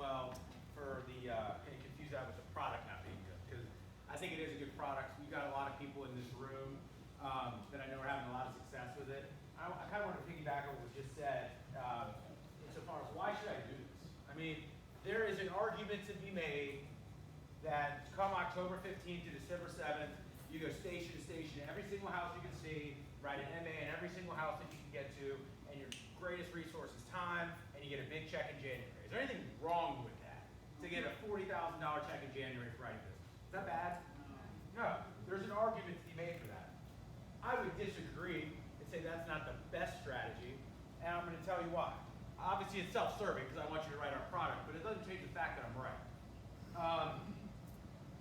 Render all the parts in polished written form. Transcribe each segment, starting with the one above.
well for the, and confuse that with the product not being good, because I think it is a good product. We've got a lot of people in this room that I know are having a lot of success with it. I kind of want to piggyback on what was just said insofar as why should I do this? I mean, there is an argument to be made that come October 15th to December 7th, you go station to station, every single house you can see, write an MA in every single house that you can get to, and your greatest resource is time, and you get a big check in January. Is there anything wrong with that? To get a $40,000 check in January for writing business. Is that bad? No. There's an argument to be made for that. I would disagree and say that's not the best strategy, and I'm going to tell you why. Obviously, it's self-serving because I want you to write our product, but it doesn't change the fact that I'm right.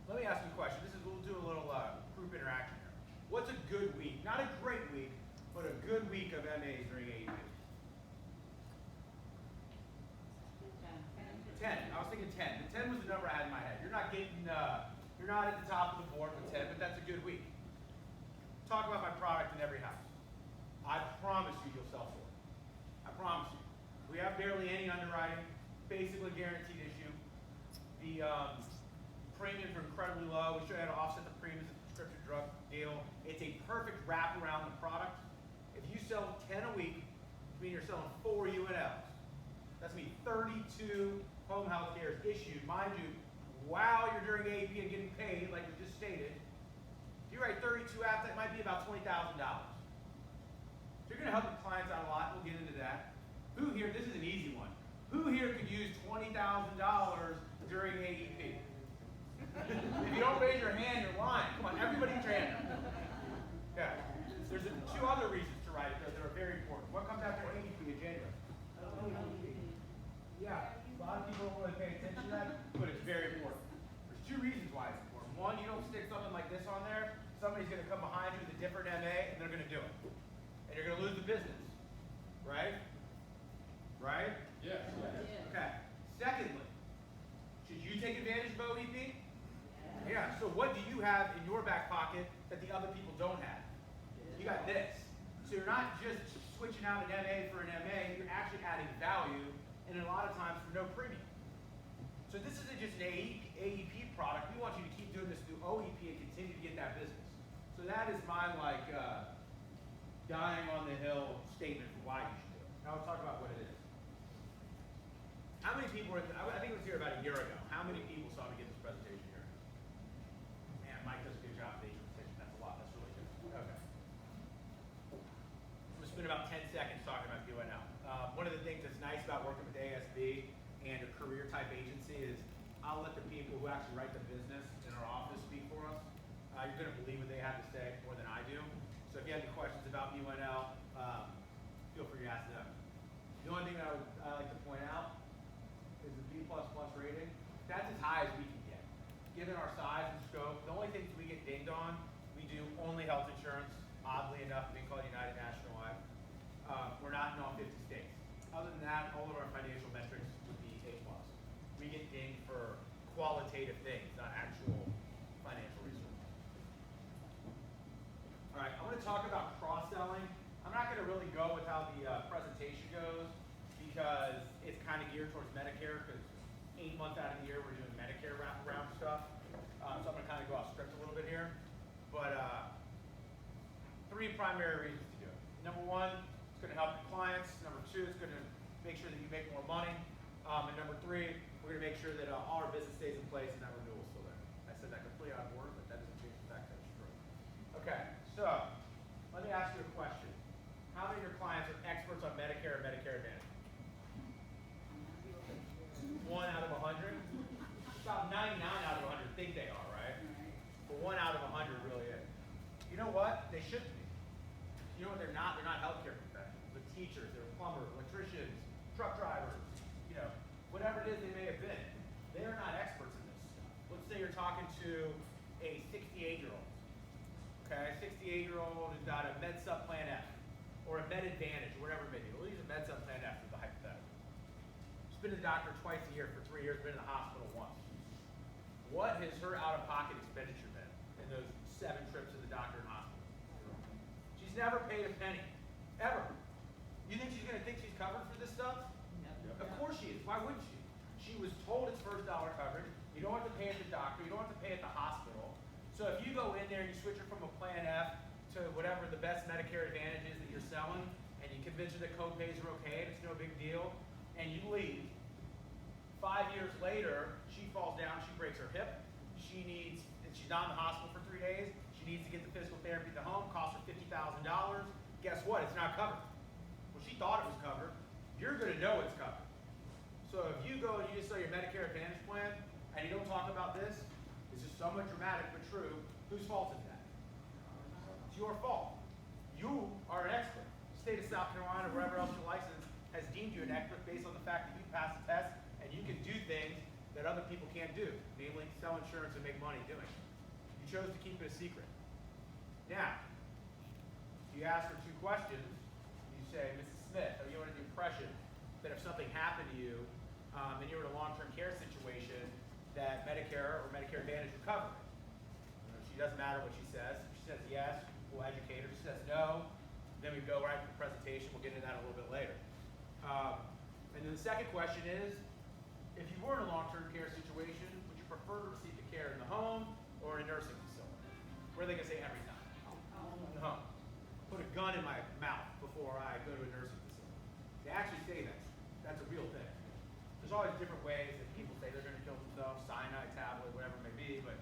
Let me ask you a question. We'll do a little group interaction here. What's a good week? Not a great week, but a good week of MAs during AEP? 10. I was thinking 10. The 10 was the number I had in my head. You're not getting, you're not at the top of the board with 10, but that's a good week. Talk about my product in every house. I promise you, you'll sell for it. I promise you. We have barely any underwriting, basically guaranteed issue. The premiums are incredibly low. We show you how to offset the premiums of the prescription drug deal. It's a perfect wrap around the product. If you sell 10 a week, which means you're selling 4 UNLs. That's me, 32 home health cares issued, mind you, while you're during AEP and getting paid, like we just stated. If you write 32 apps, that might be about $20,000. So you're going to help your clients out a lot. We'll get into that. Who here, this is an easy one. Who here could use $20,000 during AEP? If you don't raise your hand, you're lying. Come on, everybody get your hand up. Okay. There's 2 other reasons to write it that are very important. What comes after AEP in January? Yeah, a lot of people don't really pay attention to that, but it's very important. There's 2 reasons why it's important. One, you don't stick something like this on there, somebody's going to come behind you with a different MA, and they're going to do it. And you're going to lose the business. Right? Right? Yes. Okay. Secondly, should you take advantage of OEP? Yeah. So what do you have in your back pocket that the other people don't have? You got this. So you're not just switching out an MA for an MA, you're actually adding value, and a lot of times for no premium. So this isn't just an AEP product. We want you to keep doing this through OEP and continue to get that business. So that is my dying on the hill statement for why you should do it. Now we'll talk about what it is. How many people were, I think it was here about a year ago. How many people saw me give this presentation here? Man, Mike does a good job of the presentation. That's a lot. That's really good. Okay. I'm going to spend about 10 seconds talking about UNL. One of the things that's nice about working with ASB and a career type agency is I'll let the people who actually write the business in our office speak for us. You're going to believe what they have to say more than I do. So if you have any questions about UNL, feel free to ask them. The only thing that I like to point out is the B++ rating. That's as high as we can get. Given our size and scope, the only things we get dinged on, we do only health insurance, oddly enough, being called United Nationwide. We're not in all 50 states. Other than that, all of our financial metrics would be A+. We get dinged for qualitative things, not actual financial resources. All right, I'm going to talk about cross-selling. I'm not going to really go with how the presentation goes because it's kind of geared towards Medicare because 8 months out of the year we're doing Medicare wraparound stuff. So I'm going to kind of go off script a little bit here. But 3 primary reasons to do it. Number 1, it's going to help your clients. Number 2, it's going to make sure that you make more money. And number 3, we're going to make sure that all our business stays in place and that renewal is still there. I said that completely out of order, but that doesn't change the fact that it's true. Okay, so let me ask you a question. How many of your clients are experts on Medicare and Medicare Advantage? 1 out of 100? About 99 out of 100 think they are, right? But 1 out of 100 really is. You know what? They should be. You know what they're not? They're not healthcare professionals. They're teachers, they're plumbers, electricians, truck drivers, you know, whatever it is they may have been. They are not experts in this stuff. Let's say you're talking to a 68-year-old. Okay, a 68-year-old who's got a MedSup Plan F or a Med Advantage, or whatever it may be. We'll use a MedSup Plan F as the hypothetical. She's been to the doctor twice a year for 3 years, been in the hospital once. What has her out-of-pocket expenditure been in those 7 trips to the doctor and hospital? She's never paid a penny, ever. You think she's going to think she's covered for this stuff? Yep. Of course she is. Why wouldn't she? She was told it's first dollar coverage. You don't have to pay at the doctor. You don't have to pay at the hospital. So if you go in there and you switch her from a Plan F to whatever the best Medicare Advantage is that you're selling, and you convince her that co-pays are okay and it's no big deal, and you leave, 5 years later, she falls down, she breaks her hip, and she's not in the hospital for 3 days, she needs to get the physical therapy at the home, costs her $50,000. Guess what? It's not covered. Well, she thought it was covered. You're going to know it's covered. So if you go and you just sell your Medicare Advantage plan, and you don't talk about this, it's just somewhat dramatic but true, whose fault is that? It's your fault. You are an expert. The state of South Carolina, or wherever else you're licensed, has deemed you an expert based on the fact that you passed the test and you can do things that other people can't do, namely sell insurance and make money doing it. You chose to keep it a secret. Now, you ask her 2 questions. You say, Mrs. Smith, are you under the impression that if something happened to you and you were in a long-term care situation, that Medicare or Medicare Advantage would cover it? She doesn't matter what she says. If she says yes, we'll educate her. If she says no, then we go right to the presentation. We'll get into that a little bit later. And then the second question is, if you were in a long-term care situation, would you prefer to receive the care in the home or in a nursing facility? What are they going to say every time? In the home. Put a gun in my mouth before I go to a nursing facility. They actually say that. That's a real thing. There's always different ways that people say they're going to kill themselves, cyanide tablet, whatever it may be, but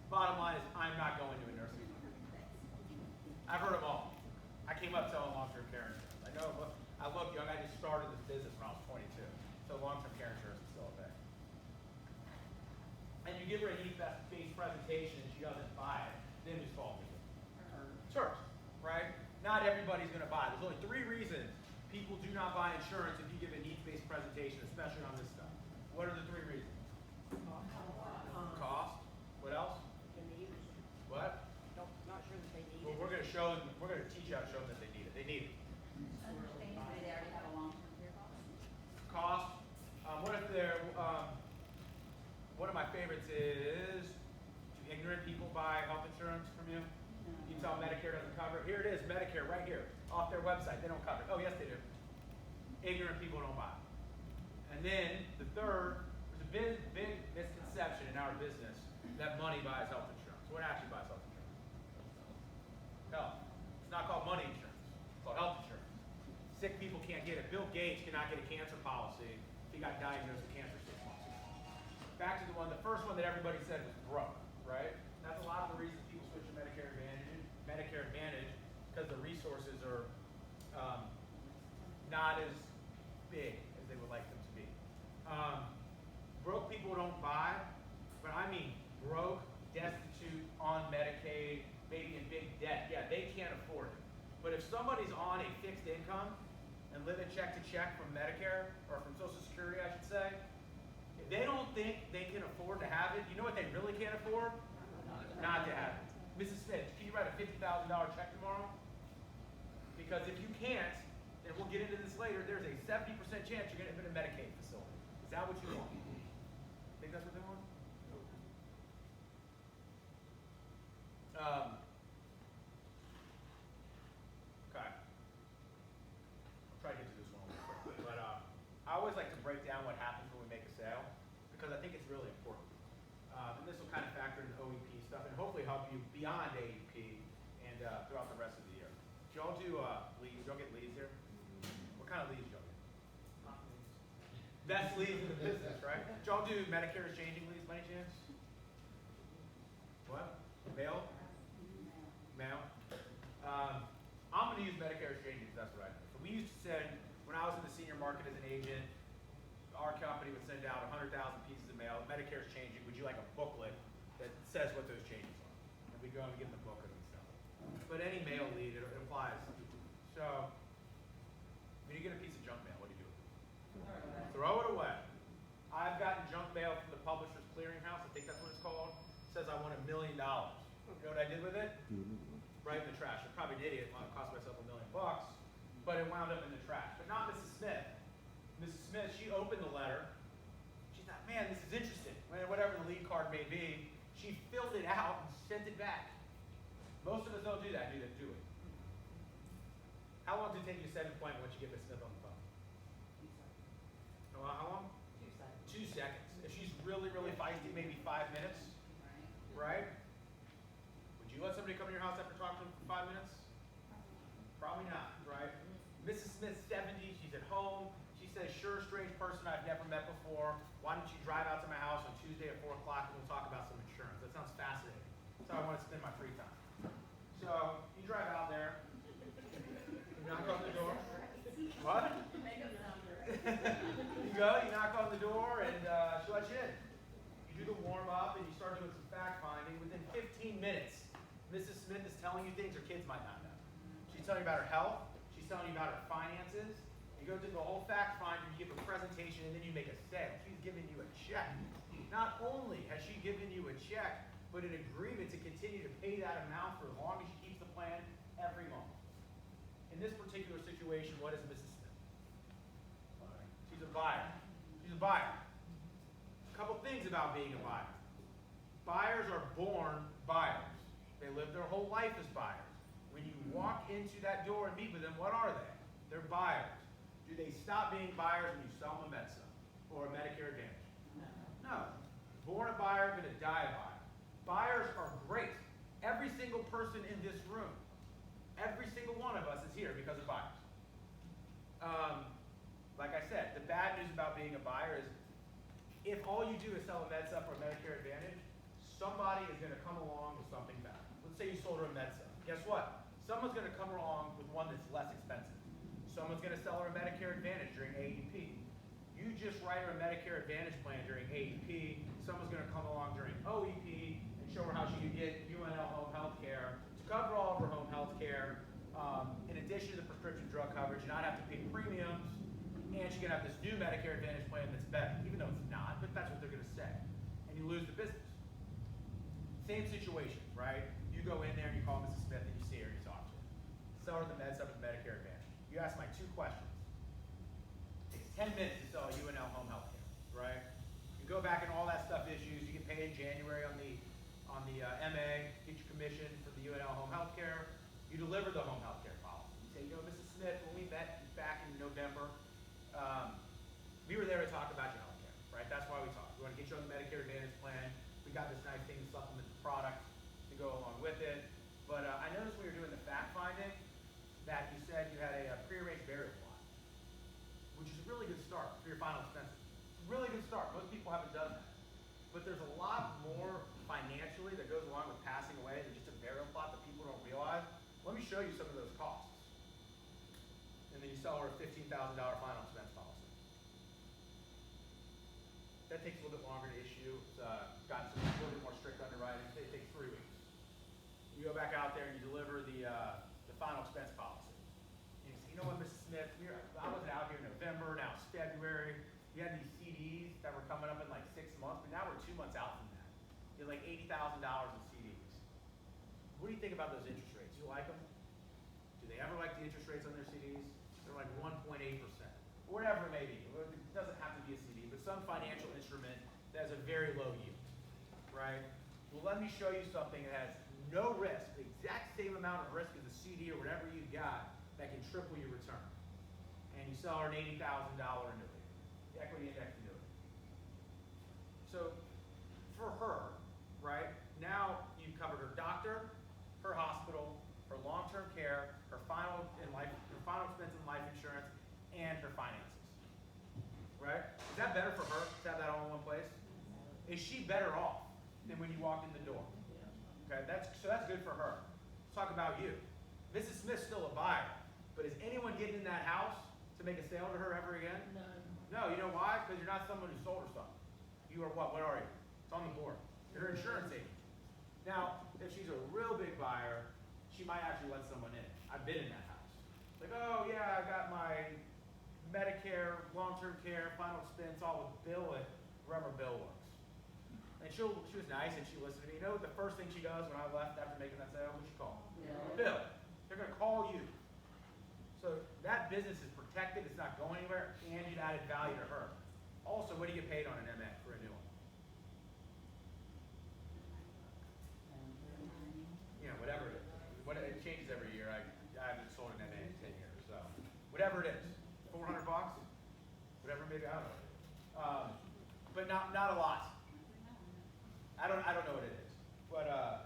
bottom line is I'm not going to a nursing home. I've heard them all. I came up selling long-term care insurance. I look young. I just started this business when I was 22. So long-term care insurance is still a thing. And you give her a needs-based presentation and she doesn't buy it, then whose fault is it? It's hers, right? Not everybody's going to buy it. There's only 3 reasons people do not buy insurance if you give a needs-based presentation, especially on this stuff. What are the 3 reasons? Cost. What else? What? Not sure that they need Well, it. we're going to show them. We're going to teach you how to show them that they need it. They need it. Understand that they already have a long-term care policy. Cost. What if they're? One of my favorites is: do ignorant people buy health insurance from you? You tell Medicare doesn't cover it. Here it is, Medicare, right here, off their website. They don't cover it. Oh, yes, they do. Ignorant people don't buy it. And then the third, there's a big misconception in our business that money buys health insurance. What actually buys health insurance? Health. It's not called money insurance. It's called health insurance. Sick people can't get it. Bill Gates cannot get a cancer policy if he got diagnosed with cancer 6 months ago. Back to the first one that everybody said was broke, right? That's a lot of the reasons people switch to Medicare Advantage because the resources are not as big as they would like them to be. Broke people don't buy, but I mean broke, destitute, on Medicaid, maybe in big debt. Yeah, they can't afford it. But if somebody's on a fixed income and living check to check from Medicare, or from Social Security, I should say, if they don't think they can afford to have it, you know what they really can't afford? Not to have it. Mrs. Smith, can you write a $50,000 check tomorrow? Because if you can't, and we'll get into this later, there's a 70% chance you're going to end up in a Medicaid facility. Is that what you want? Think that's what they want? Okay. I'll try to get to this one a little quick. But I always like to break down what happens when we make a sale, because I think it's really important. And this will kind of factor into OEP stuff and hopefully help you beyond AEP and throughout the rest of the year. Do y'all do leads? Y'all get leads here? What kind of leads y'all get? Best leads in the business, right? Do y'all do Medicare is changing leads by any chance? What? Mail? Mail? I'm going to use Medicare Exchange because that's what I know. So we used to send, when I was in the senior market as an agent, our company would send out 100,000 pieces of mail. Medicare is changing. Would you like a booklet that says what those changes are? And we go and give them the booklet and stuff. But any mail lead, it applies. So when you get a piece of junk mail, what do you do? Throw it away. I've gotten junk mail from the Publishers Clearinghouse. I think that's what it's called. It says I want $1 million. You know what I did with it? Right in the trash. I'm probably an idiot. It cost myself $1 million, but it wound up in the trash. But not Mrs. Smith. Mrs. Smith, she opened the letter. She thought, man, this is interesting. Whatever the lead card may be, she filled it out and sent it back. Most of us don't do that, do it. How long does it take you to set an appointment once you get Miss Smith on the phone? How long? 2 seconds. 2 seconds. really, really feisty, maybe 5 minutes, right? Would you let somebody come in your house after talking to them for 5 minutes? Probably not, right? Mrs. Smith's 70, she's at home. She says, sure, strange person I've never met before. Why don't you drive out to my house on Tuesday at 4 o'clock and we'll talk about some insurance? That sounds fascinating. That's how I want to spend my free time. So you drive out there, you knock on the door. What? You go, you knock on the door, and she lets you in. You do the warm up, and you start doing some fact finding. Within 15 minutes, Mrs. Smith is telling you things her kids might not know. She's telling you about her health. She's telling you about her finances. You go through the whole fact finder, you give a presentation, and then you make a sale. She's giving you a check. Not only has she given you a check, but an agreement to continue to pay that amount for as long as she keeps the plan every month. In this particular situation, what is Mrs. Smith? She's a buyer. She's a buyer. A couple things about being a buyer. Buyers are born buyers. They live their whole life as buyers. When you walk into that door and meet with them, what are they? They're buyers. Do they stop being buyers when you sell them a Medsup or a Medicare Advantage? No. Born a buyer, going to die a buyer. Buyers are great. Every single person in this room, every single one of us is here because of buyers. Like I said, the bad news about being a buyer is if all you do is sell a Medsup or a Medicare Advantage, somebody is going to come along with something better. Let's say you sold her a Medsup. Guess what? Someone's going to come along with one that's less expensive. Someone's going to sell her a Medicare Advantage during AEP. You just write her a Medicare Advantage plan during AEP. Someone's going to come along during OEP and show her how she can get UNL home health care to cover all of her home health care, in addition to the prescription drug coverage, and not have to pay premiums. And she can have this new Medicare Advantage plan that's better, even though it's not, but that's what they're going to say. And you lose the business. Same situation, right? You go in there and you call Mrs. Smith and you see her and you talk to her. Sell her the Medsup and Medicare Advantage. You ask my 2 questions. It takes 10 minutes to sell UNL home health care, right? You go back and all that stuff issues. You get paid in January on the MA, get your commission for the UNL home health care. You deliver the home health care policy. You say, you know, Mrs. Smith, when we met back in November, we were there to talk about your health care, right? That's why we talked. We want to get you on the Medicare Advantage plan. We got this nice thing to supplement the product to go along with it. But I noticed when you were doing the fact finding that you said you had a prearranged burial plot, which is a really good start for your final expenses. It's a really good start. Most people haven't done that. But there's a lot more financially that goes along with passing away than just a burial plot that people don't realize. Let me show you some of those costs. And then you sell her a $15,000 final expense policy. That takes a little bit longer to issue. It's got some a little bit more strict underwriting. It takes 3 weeks. You go back out there and you deliver the final expense policy. And you say, you know what, Mrs. Smith, I wasn't out here in November, now it's February. We had these CDs that were coming up in like 6 months, but now we're 2 months out from that. You had like $80,000 in CDs. What do you think about those interest rates? You like them? Do they ever like the interest rates on their CDs? They're like 1.8%. Whatever it may be. It doesn't have to be a CD, but some financial instrument that has a very low yield, right? Well, let me show you something that has no risk, the exact same amount of risk as a CD or whatever you've got that can triple your return. And you sell her an $80,000 annuity, the equity index annuity. So for her, right, now you've covered her doctor, her hospital, her long-term care, her final expense in life insurance, and her finances. Right? Is that better for her to have that all in one place? Is she better off than when you walked in the door? Okay, so that's good for her. Let's talk about you. Mrs. Smith's still a buyer, but is anyone getting in that house to make a sale to her ever again? No. No, you know why? Because you're not someone who sold her something. You are what? What are you? It's on the board. You're an insurance agent. Now, if she's a real big buyer, she might actually let someone in. I've been in that house. Like, oh yeah, I got my Medicare, long-term care, final expense, all with Bill at wherever Bill works. And she was nice and she listened to me. You know the first thing she does when I left after making that sale? Who'd she call? Bill. They're going to call you. So that business is protected, it's not going anywhere, and you've added value to her. Also, what do you get paid on an MA for a new one? You know, whatever it is. It changes every year. I haven't sold an MA in 10 years, so whatever it is. $400, whatever, maybe, I don't know. But not a lot. I don't know what it is, but I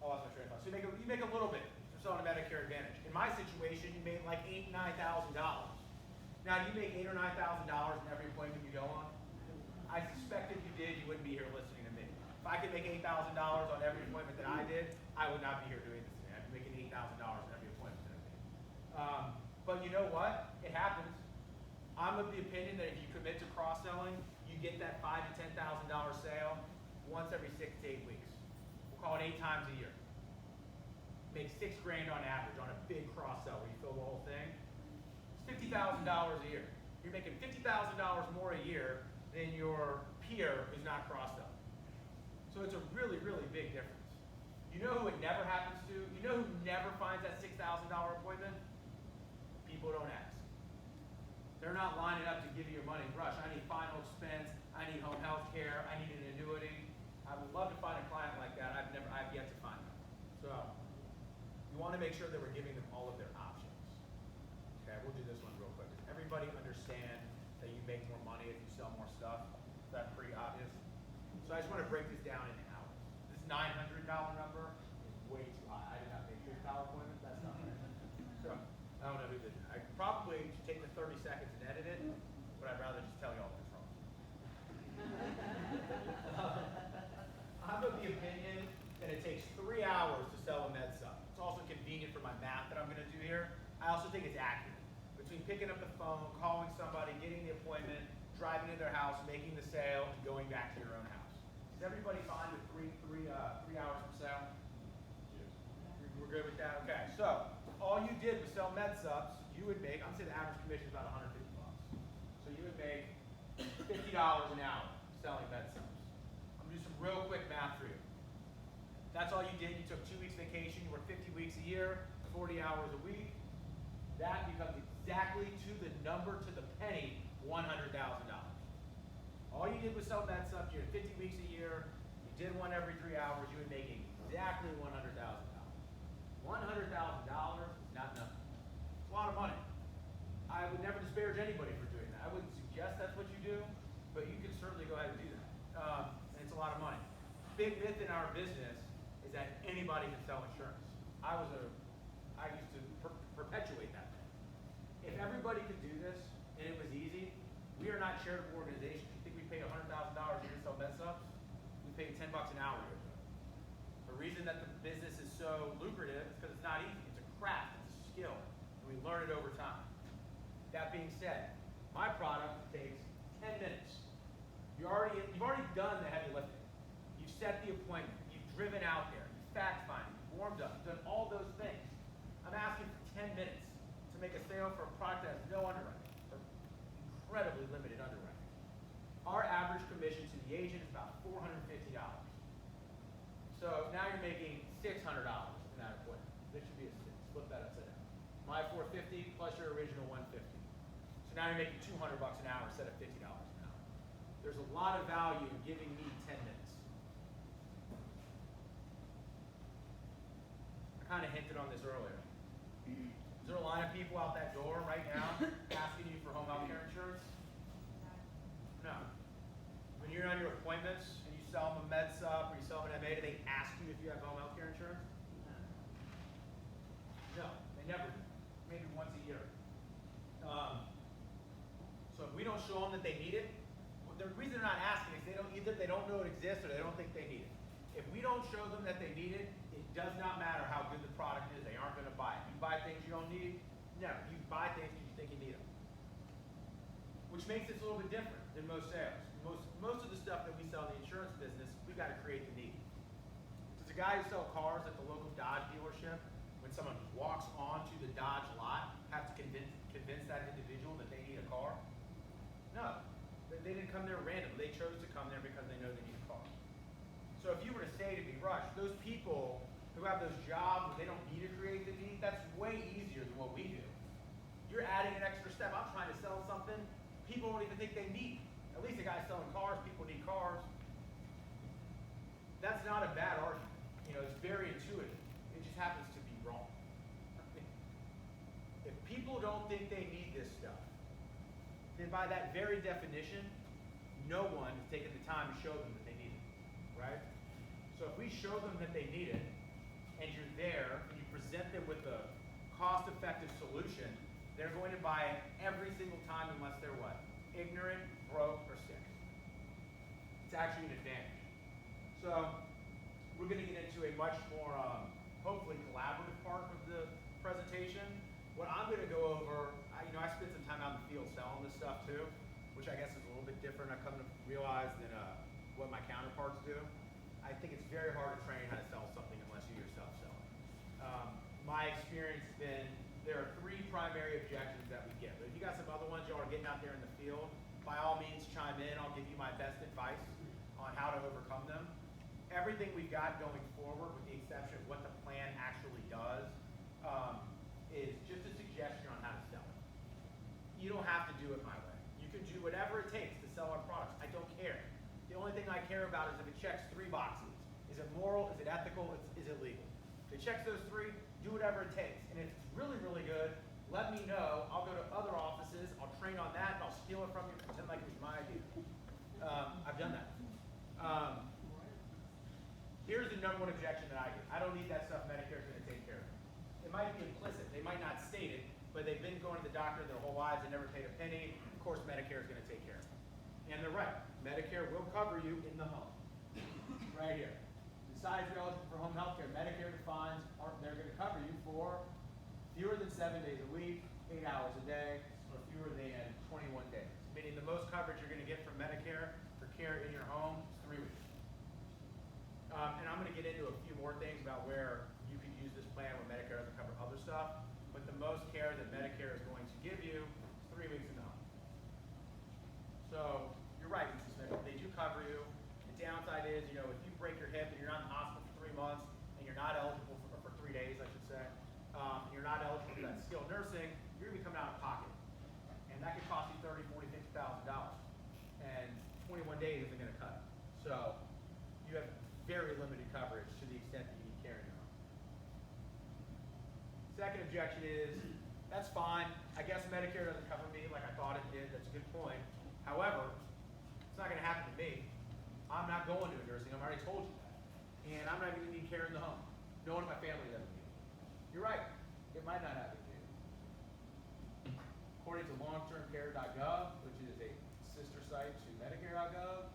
lost my train of thought. So you make a little bit for selling a Medicare Advantage. In my situation, you made like $8,000, $9,000. Now, do you make $8,000 or $9,000 in every appointment you go on? I suspect if you did, you wouldn't be here listening to me. If I could make $8,000 on every appointment that I did, I would not be here doing this today. I'd be making $8,000 in every appointment that I did. But you know what? It happens. I'm of the opinion that if you commit to cross-selling, you get that $5,000 to $10,000 sale once every 6 to 8 weeks. We'll call it 8 times a year. Make $6 grand on average on a big cross-sell where you fill the whole thing. It's $50,000 a year. You're making $50,000 more a year than your peer who's not cross-selling. So it's a really, really big difference. You know who it never happens to? You know who never finds that $6,000 appointment? People don't ask. They're not lining up to give you your money. Rush, I need final expense, I need home health care, I need an annuity. I would love to find a client like that. I've yet to find them. So you want to make sure that we're giving them all of their options. Okay, we'll do this one real quick. Does everybody understand that you make more money if you sell more stuff? Is that pretty obvious? So I just want to break this down into hours. This $900 number is way too high. I did not make this PowerPoint. That's not right. So I don't know who did it. I probably should take the 30 seconds and edit it, but I'd rather just tell you all what's wrong. I'm of the opinion that it takes 3 hours to sell a med sub. It's also convenient for my math that I'm going to do here. I also think it's accurate. Between picking up the phone, calling somebody, getting the appointment, driving to their house, making the sale, and going back to your own house. Is everybody fine with three hours from sale? Yes. We're good with that? Okay, so all you did was sell med subs, you would make, I'm saying the average commission is about $150. So you would make $50 an hour selling med subs. I'm gonna do some real quick math for you. That's all you did. You took 2 weeks vacation, you worked 50 weeks a year, 40 hours a week. That becomes exactly to the number, to the penny, $100,000. All you did was sell med subs, you had 50 weeks a year, you did one every 3 hours, you would make exactly $100,000. $100,000 is not nothing. It's a lot of money. I would never disparage anybody for doing that. I wouldn't suggest that's what you do, but you can certainly go ahead and do that. And it's a lot of money. Big myth in our business is that anybody can sell insurance. I used to perpetuate that myth. If everybody could do this and it was easy, we are not charitable organizations. You think we pay $100,000 a year to sell med subs? We pay $10 an hour to do it. The reason that the business is so lucrative is because it's not easy. It's a craft, it's a skill, and we learn it over time. That being said, my product takes 10 minutes. You've already done the heavy lifting. You've set the appointment. You've driven out there. You've fact-finding. You've warmed up. You've done all those things. I'm asking for 10 minutes to make a sale for a product that has no underwriting, or incredibly limited underwriting. Our average commission to the agent is about $450. So now you're making $600 in that appointment. This should be a 6. Flip that upside down. My $450 plus your original $150. So now you're making $200 an hour instead of $50 an hour. There's a lot of value in giving me 10 minutes. I kind of hinted on this earlier. Is there a line of people out that door right now asking you for home health care insurance? No. When you're on your appointments and you sell them a med sub or you sell them an MA, do they ask you if you have home health care insurance? No, they never do. Maybe once a year. So if we don't show them that they need it, the reason they're not asking is either they don't know it exists or they don't think they need it. If we don't show them that they need it, it does not matter how good the product is, they aren't going to buy it. You buy things you don't need? No, you buy things because you think you need them. Which makes this a little bit different than most sales. Most of the stuff that we sell in the insurance business, we've got to create the need. Does a guy who sells cars at the local Dodge dealership, when someone walks onto the Dodge lot, have to convince that individual that they need a car? No. They didn't come there randomly. They chose to come there because they know they need a car. So if you were to say to me, Rush, those people who have those jobs where they don't need to create the need, that's way easier than what we do. You're adding an extra step. I'm trying to sell something people don't even think they need. At least the guy selling cars, people need cars. That's not a bad argument. It's very intuitive. It just happens to be wrong. If people don't think they need this stuff, then by that very definition, no one has taken the time to show them that they need right? So if we show them that they need it, and you're there, and you present them with a cost-effective solution, they're going to buy it every single time unless they're what? Ignorant, broke, or sick. It's actually an advantage. So we're going to get into a much more, hopefully, collaborative part of the presentation. What I'm going to go over, I spent some time out in the field selling this stuff too, which I guess is a little bit different, I come to realize, than what my counterparts do. I think it's very hard to train how to sell something unless you yourself sell it. My experience has been, there are three primary objections that we get. But if you got some other ones y'all are getting out there in the field, by all means chime in. I'll give you my best advice on how to overcome them. Everything we've got going forward, with the exception of what the plan actually does, is just a suggestion on how to sell it. You don't have to do it my way. You can do whatever it takes to sell our products. I don't care. The only thing I care about is if it checks 3 boxes. Is it moral? Is it ethical? Is it legal? If it checks those 3, do whatever it takes. And if it's really, really good, let me know. I'll go to other offices. I'll train on that, and I'll steal it from you and pretend like it was my idea. I've done that. Here's the number one objection that I get. I don't need that stuff. Medicare's going to take care of it. It might be implicit. They might not state it, but they've been going to the doctor their whole lives and never paid a penny. Of course, Medicare is going to take care of it. And they're right. Medicare will cover you in the home. Right here. Besides you're eligible for home health care, Medicare defines they're going to cover you for fewer than 7 days a week, 8 hours a day, or fewer than 21 days. Meaning the most coverage you're going to get from Medicare for care in your home is 3 weeks. And I'm going to get into a few more things about where you could use this plan where Medicare doesn't cover other stuff. But the most care that Medicare is going to give you is 3 weeks in the home. So you're right, Mrs. Smith. They do cover you. The downside is, if you break your hip and you're not in the hospital for 3 months, and you're not eligible for 3 days, I should say, and you're not eligible for that skilled nursing, you're going to be coming out of pocket. And that could cost you $30,000, $40,000, $50,000. And 21 days isn't going to cut it. So you have very limited coverage to the extent that you need care in your home. Second objection is, that's fine. I guess Medicare doesn't cover me like I thought it did. That's a good point. However, it's not going to happen to me. I'm not going to a nursing home. I already told you that. And I'm not even going to need care in the home. No one in my family doesn't need it. You're right. It might not happen to you. According to longtermcare.gov, which is a sister site to medicare.gov,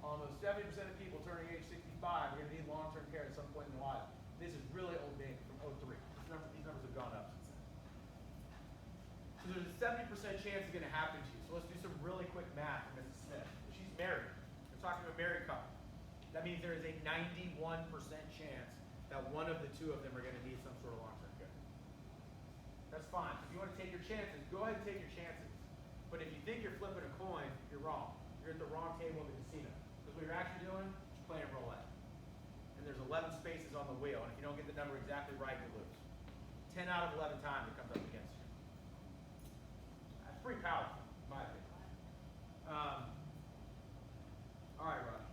almost 70% of people turning age 65 are going to need long-term care at some point in their life. This is really old data from 03. These numbers have gone up since then. So there's a 70% chance it's going to happen to you. So let's do some really quick math for Mrs. Smith. She's married. We're talking to a married couple. That means there is a 91% chance that one of the two of them are going to need some sort of long-term care. That's fine. If you want to take your chances, go ahead and take your chances. But if you think you're flipping a coin, you're wrong. You're at the wrong table in the casino. Because what you're actually doing is playing roulette. And there's 11 spaces on the wheel, and if you don't get the number exactly right, you lose. 10 out of 11 times it comes up against you. That's pretty powerful, in my opinion. All right, Rush.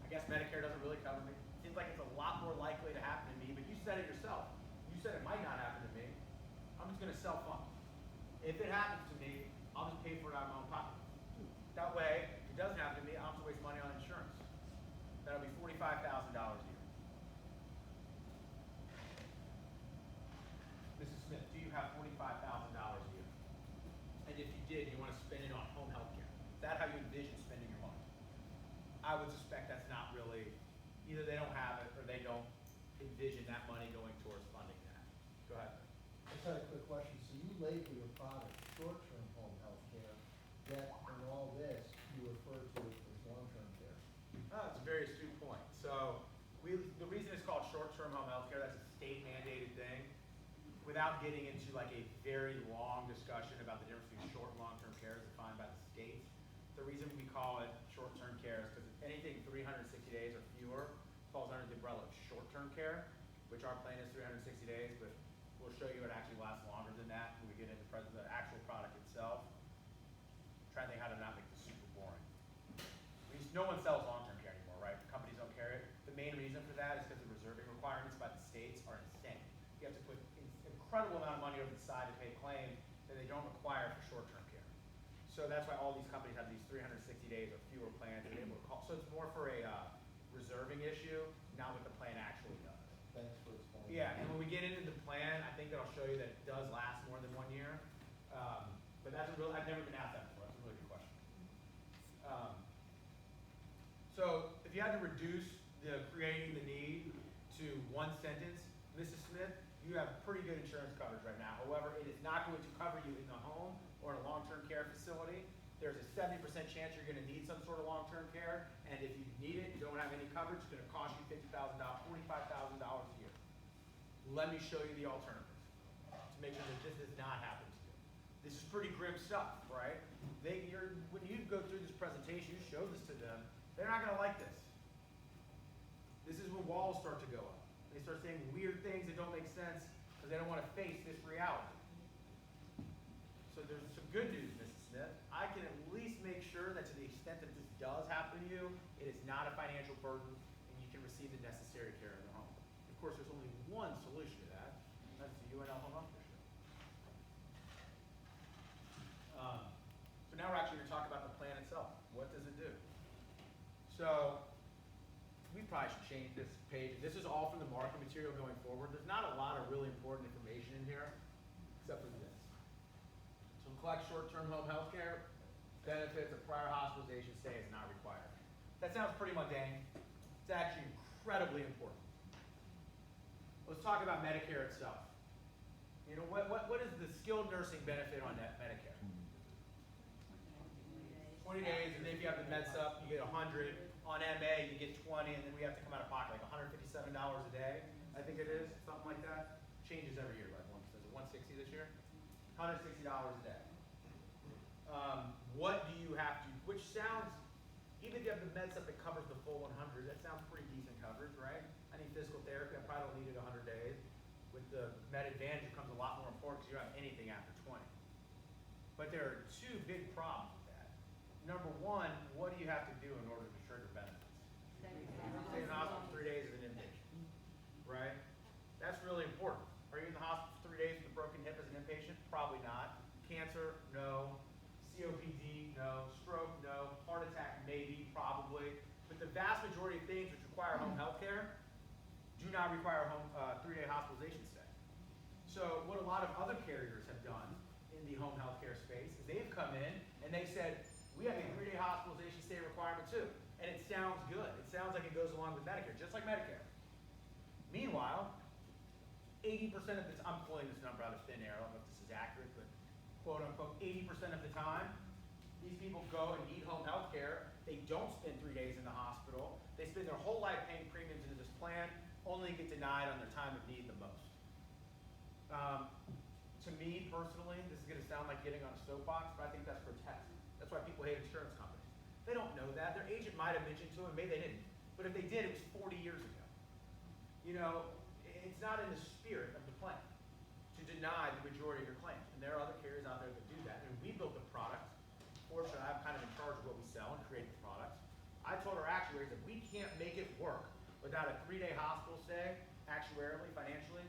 I guess Medicare doesn't really cover me. Seems like it's a lot more likely to happen to me, but you said it yourself. You said it might not happen to me. I'm just going to self-fund. If it happens to me, I'll just pay for it out of my own pocket. That way, if it doesn't happen to me, I don't have to waste money on insurance. That'll be $45,000 a year. Mrs. Smith, do you have $45,000 a year? And if you did, you want to spend it on home health care. Is that how you envision spending your money? I would suspect that's not really, either they don't have it or they don't envision that money going towards funding that. Go ahead. I just had a quick question. So you label your product short-term home health care, yet in all this, you refer to it as long-term care. Oh, that's a very astute point. So the reason it's called short-term home health care, that's a state-mandated thing. Without getting into like a very long discussion about the difference between short and long-term care as defined by the states, the reason we call it short-term care is because anything 360 days or fewer falls under the umbrella of short-term care, which our plan is 360 days, but we'll show you it actually lasts longer than that when we get into the actual product itself. Try to think how to not make this super boring. No one sells long-term care anymore, right? Companies don't carry it. The main reason for that is because the reserving requirements by the states are insane. You have to put an incredible amount of money over the side to pay a claim that they don't require for short-term care. So that's why all these companies have these 360 days or fewer plans that they're able to call. So it's more for a reserving issue, not what the plan actually does. Thanks for explaining. Yeah, and when we get into the plan, I think that I'll show you that it does last more than 1 year. But that's a real, I've never been asked that before, that's a really good question. So if you had to reduce the creating the need to 1 sentence, Mrs. Smith, you have pretty good insurance coverage right now. However, it is not going to cover you in the home or in a long-term care facility. There's a 70% chance you're gonna need some sort of long-term care, and if you need it, you don't have any coverage, it's gonna cost you $50,000, $45,000 a year. Let me show you the alternatives to make sure that this does not happen to you. This is pretty grim stuff, right? When you go through this presentation, you show this to them, they're not gonna like this. This is when walls start to go up. They start saying weird things that don't make sense because they don't wanna face this reality. So there's some good news, Mrs. Smith. I can at least make sure that to the extent that this does happen to you, it is not a financial burden and you can receive the necessary care in the home. Of course, there's only one solution to that, and that's the UNL Home Health Care. So now we're actually gonna talk about the plan itself. What does it do? So, we probably should change this page. This is all from the marketing material going forward. There's not a lot of really important information in here, except for this. So collect short-term home health care, benefits of prior hospitalization stay is not required. That sounds pretty mundane. It's actually incredibly important. Let's talk about Medicare itself. You know, what is the skilled nursing benefit on that Medicare? 20 days, and then if you have the med sup, you get 100. On MA, you get 20, and then we have to come out of pocket like $157 a day, I think it is, something like that. Changes every year, right? Is it 160 this year? $160 a day. What do you have to, which sounds, even if you have the med sup that covers the full 100, that sounds pretty decent coverage, right? I need physical therapy, I probably don't need it 100 days. With the Med Advantage, it becomes a lot more important because you don't have anything after 20. But there are 2 big problems with that. Number 1, what do you have to do in order to trigger benefits? Stay in the hospital for 3 days as an inpatient, right? That's really important. Are you in the hospital for 3 days with a broken hip as an inpatient? Probably not. Cancer? No. COPD? No. Stroke? No. Heart attack? Maybe, probably. But the vast majority of things which require home health care do not require a 3-day hospitalization stay. So what a lot of other carriers have done in the home health care space is they've come in and they said, we have a 3-day hospitalization stay requirement too. And it sounds good. It sounds like it goes along with Medicare, just like Medicare. Meanwhile, 80% of this, I'm pulling this number out of thin air, I don't know if this is accurate, but quote unquote, 80% of the time, these people go and need home health care. They don't spend 3 days in the hospital. They spend their whole life paying premiums into this plan, only get denied on their time of need the most. To me personally, this is gonna sound like getting on a soapbox, but I think that's grotesque. That's why people hate insurance companies. They don't know that. Their agent might have mentioned to them, maybe they didn't. But if they did, it was 40 years ago. You know, it's not in the spirit of the plan to deny the majority of your claims. And there are other carriers out there that do that. And we built the product. Fortunately, I'm kind of in charge of what we sell and create the products. I told our actuaries that we can't make it work without a 3-day hospital stay, actuarially, financially.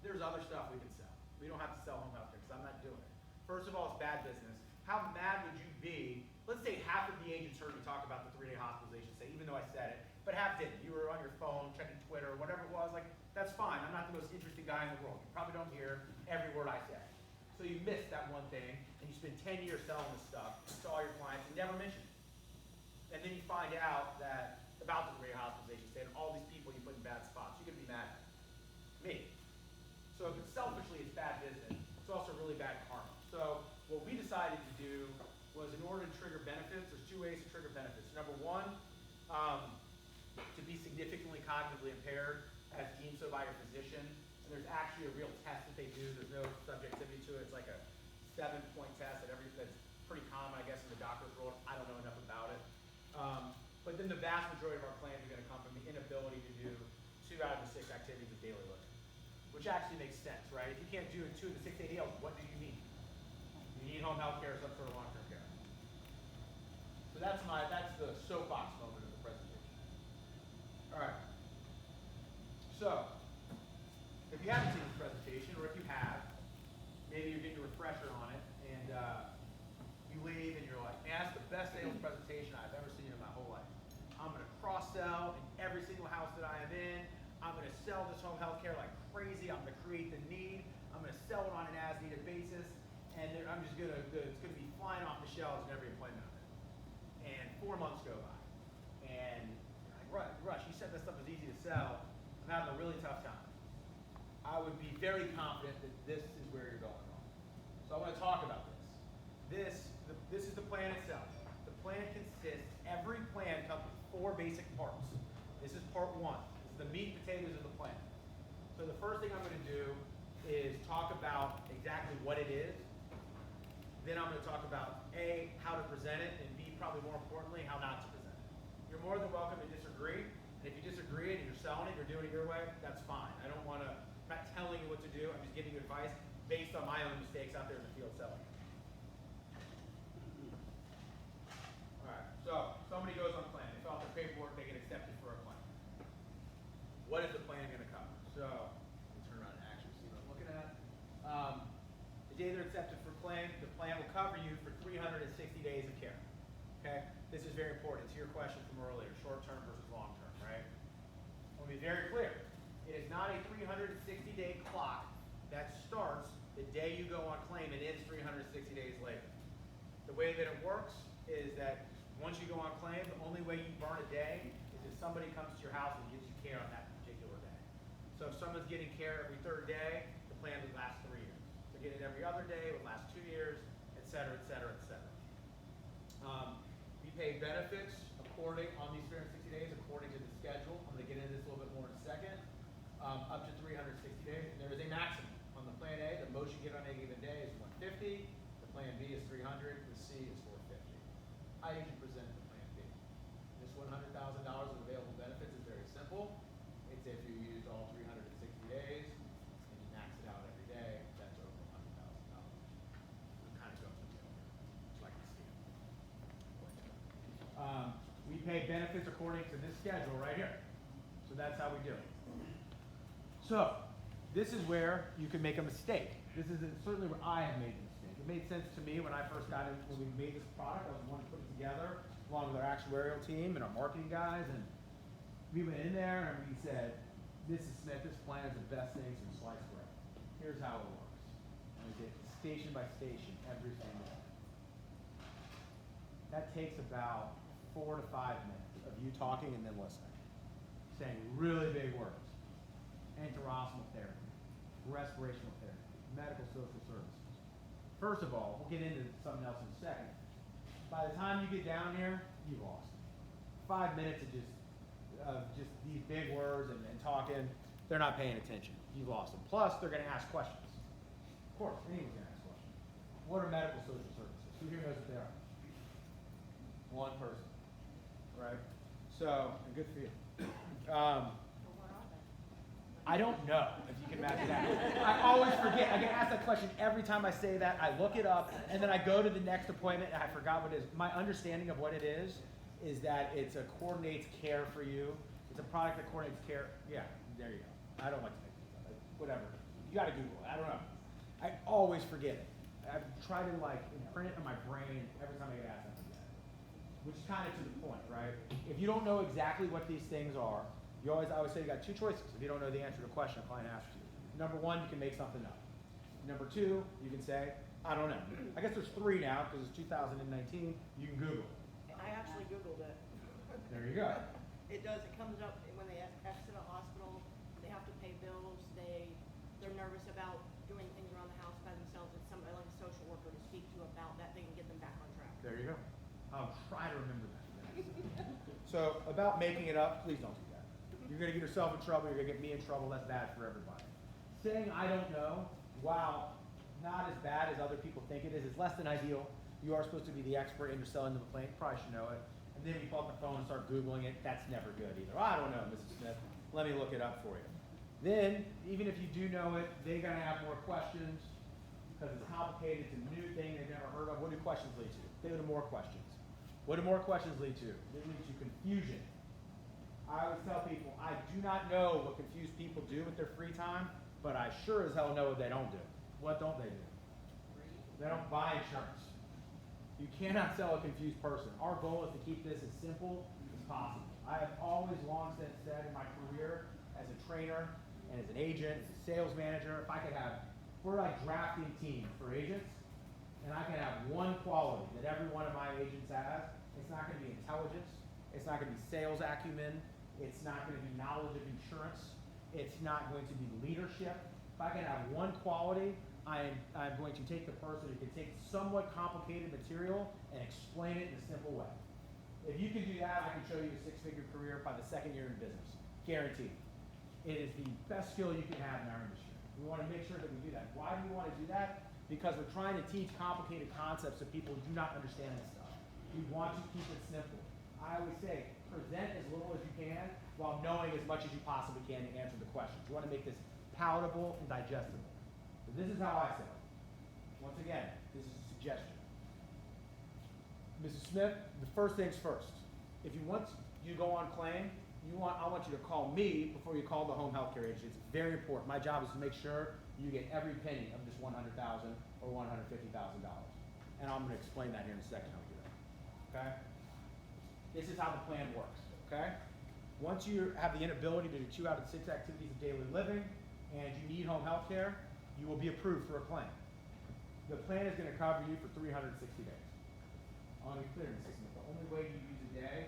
There's other stuff we can sell. We don't have to sell home health care because I'm not doing it. First of all, it's bad business. How mad would you be? Let's say half of the agents heard me talk about the 3-day hospitalization stay, even though I said it, but half didn't. You were on your phone, checking Twitter, whatever it was, like, that's fine. I'm not the most interesting guy in the world. You probably don't hear every word I say. So you missed that one thing, and you spend 10 years selling this stuff to all your clients and never mention it. And then you find out that about the 3-day hospitalization stay and all these people you put in bad spots. You're gonna be mad at me. So if it's selfishly, it's bad business. It's also really bad karma. So what we decided to do was, in order to trigger benefits, there's 2 ways to trigger benefits. Number 1, to be significantly cognitively impaired as deemed so by your physician. And there's actually a real test that they do. There's no subjectivity to it. It's like a 7-point test that's pretty common, I guess, in the doctor's world. I don't know enough about it. But then the vast majority of our plans are going to come from the inability to do 2 out of the 6 activities of daily living, which actually makes sense, right? If you can't do 2 of the 6 ADLs, what do you need? You need home health care or some sort of long-term care. So that's the soapbox moment of the presentation. All right. So, if you haven't seen this presentation, or if you have, maybe you're getting a refresher on it, and you leave and you're like, man, that's the best sales presentation I've ever seen in my whole life. I'm going to cross-sell, and it's gonna be flying off the shelves in every appointment I'm in. And 4 months go by. And you're like, Rush, you said that stuff was easy to sell. I'm having a really tough time. I would be very confident that this is where you're going wrong. So I want to talk about this. This is the plan itself. The plan consists, every plan comes with 4 basic parts. This is part 1. This is the meat and potatoes of the plan. So the first thing I'm going to do is talk about exactly what it is. Then I'm going to talk about A, how to present it, and B, probably more importantly, how not to present it. You're more than welcome to disagree. And if you disagree and you're selling it, you're doing it your way, that's fine. I'm not telling you what to do. I'm just giving you advice based on my own mistakes out there in the field selling. All right, so somebody goes on plan. They fill out their paperwork, they get accepted for a plan. What is the plan going to cover? So, let me turn around and actually see what I'm looking at. The day they're accepted for plan, the plan will cover you for 360 days of care. Okay? This is very important. To your question from earlier, short term versus long term, right? I want to be very clear. It is not a 360-day clock that starts the day you go on claim and ends 360 days later. The way that it works is that once you go on claim, the only way you burn a day is if somebody comes to your house and gives you care on that particular day. So if someone's getting care every 3rd day, the plan would last 3 years. If they're getting it every other day, it would last 2 years, et cetera, et cetera, et cetera. We pay benefits on these 360 days according to the schedule. I'm going to get into this a little bit more in a second. Up to 360 days. And there is a maximum. On the plan A, the most you get on any given day is 150. The plan B is 300. The C is 450. How you can present the plan B. This $100,000 of available benefits is very simple. It's if you use all 360 days and you max it out every day, that's over $100,000. It kind of goes into it, like you see. We pay benefits according to this schedule right here. So that's how we do it. So, this is where you can make a mistake. This is certainly where I have made a mistake. It made sense to me when I first got in, when we made this product. I was the one to put it together, along with our actuarial team and our marketing guys. And we went in there and we said, Mrs. Smith, this plan is the best thing since sliced bread. Here's how it works. And we did station by station every single day. That takes about 4 to 5 minutes of you talking and then listening, saying really big words. Enterostomal therapy, respirational therapy, medical social services. First of all, we'll get into something else in a second. By the time you get down here, you've lost me. 5 minutes of just these big words and talking, they're not paying attention. You've lost them. Plus, they're going to ask questions. Of course, anyone's going to ask questions. What are medical social services? Who here knows what they are? One person, right? So, good for you. I don't know if you can imagine that. I always forget. I get asked that question every time I say that. I look it up, and then I go to the next appointment, and I forgot what it is. My understanding of what it is that it coordinates care for you. It's a product that coordinates care. Yeah, there you go. I don't like to make things up. Whatever. You got to Google it. I don't know. I always forget it. I try to imprint it in my brain every time I get asked that. Which is kind of to the point, right? If you don't know exactly what these things are, I always say you got 2 choices. If you don't know the answer to a question a client asks you. Number 1, you can make something up. Number 2, you can say, I don't know. I guess there's 3 now because it's 2019. You can Google it. I actually Googled it. There you go. It does. It comes up when they exit a hospital. They have to pay bills. They're nervous about doing things around the house by themselves. It's somebody like a social worker to speak to about that. They can get them back on track. There you go. I'll try to remember that. So about making it up, please don't do that. You're going to get yourself in trouble. You're going to get me in trouble. That's bad for everybody. Saying I don't know, while not as bad as other people think it is less than ideal. You are supposed to be the expert and you're selling them a plane. You probably should know it. And then you pull up the phone and start Googling it. That's never good either. I don't know, Mrs. Smith. Let me look it up for you. Then, even if you do know it, they're going to have more questions because it's complicated. It's a new thing they've never heard of. What do questions lead to? They lead to more questions. What do more questions lead to? They lead to confusion. I always tell people, I do not know what confused people do with their free time, but I sure as hell know what they don't do. What don't they do? They don't buy insurance. You cannot sell a confused person. Our goal is to keep this as simple as possible. I have always long since said in my career as a trainer and as an agent, as a sales manager, if we're like drafting teams for agents, and I can have one quality that every one of my agents has. It's not gonna be intelligence, it's not gonna be sales acumen, it's not gonna be knowledge of insurance, it's not going to be leadership. If I can have one quality, I'm going to take the person who can take somewhat complicated material and explain it in a simple way. If you can do that, I can show you a six-figure career by the second year in business, guaranteed. It is the best skill you can have in our industry. We want to make sure that we do that. Why do we want to do that? Because we're trying to teach complicated concepts to people who do not understand this stuff. We want to keep it simple. I always say, present as little as you can while knowing as much as you possibly can to answer the questions. You want to make this palatable and digestible. So this is how I say it. Once again, this is a suggestion. Mrs. Smith, the first things first. If you want you to go on claim, I want you to call me before you call the home health care agency. It's very important. My job is to make sure you get every penny of this $100,000 or $150,000. And I'm going to explain that here in a second how we do that. Okay? This is how the plan works. Okay? Once you have the inability to do 2 out of 6 activities of daily living and you need home health care, you will be approved for a claim. The plan is going to cover you for 360 days. I want to be clear, Mrs. Smith, the only way you use a day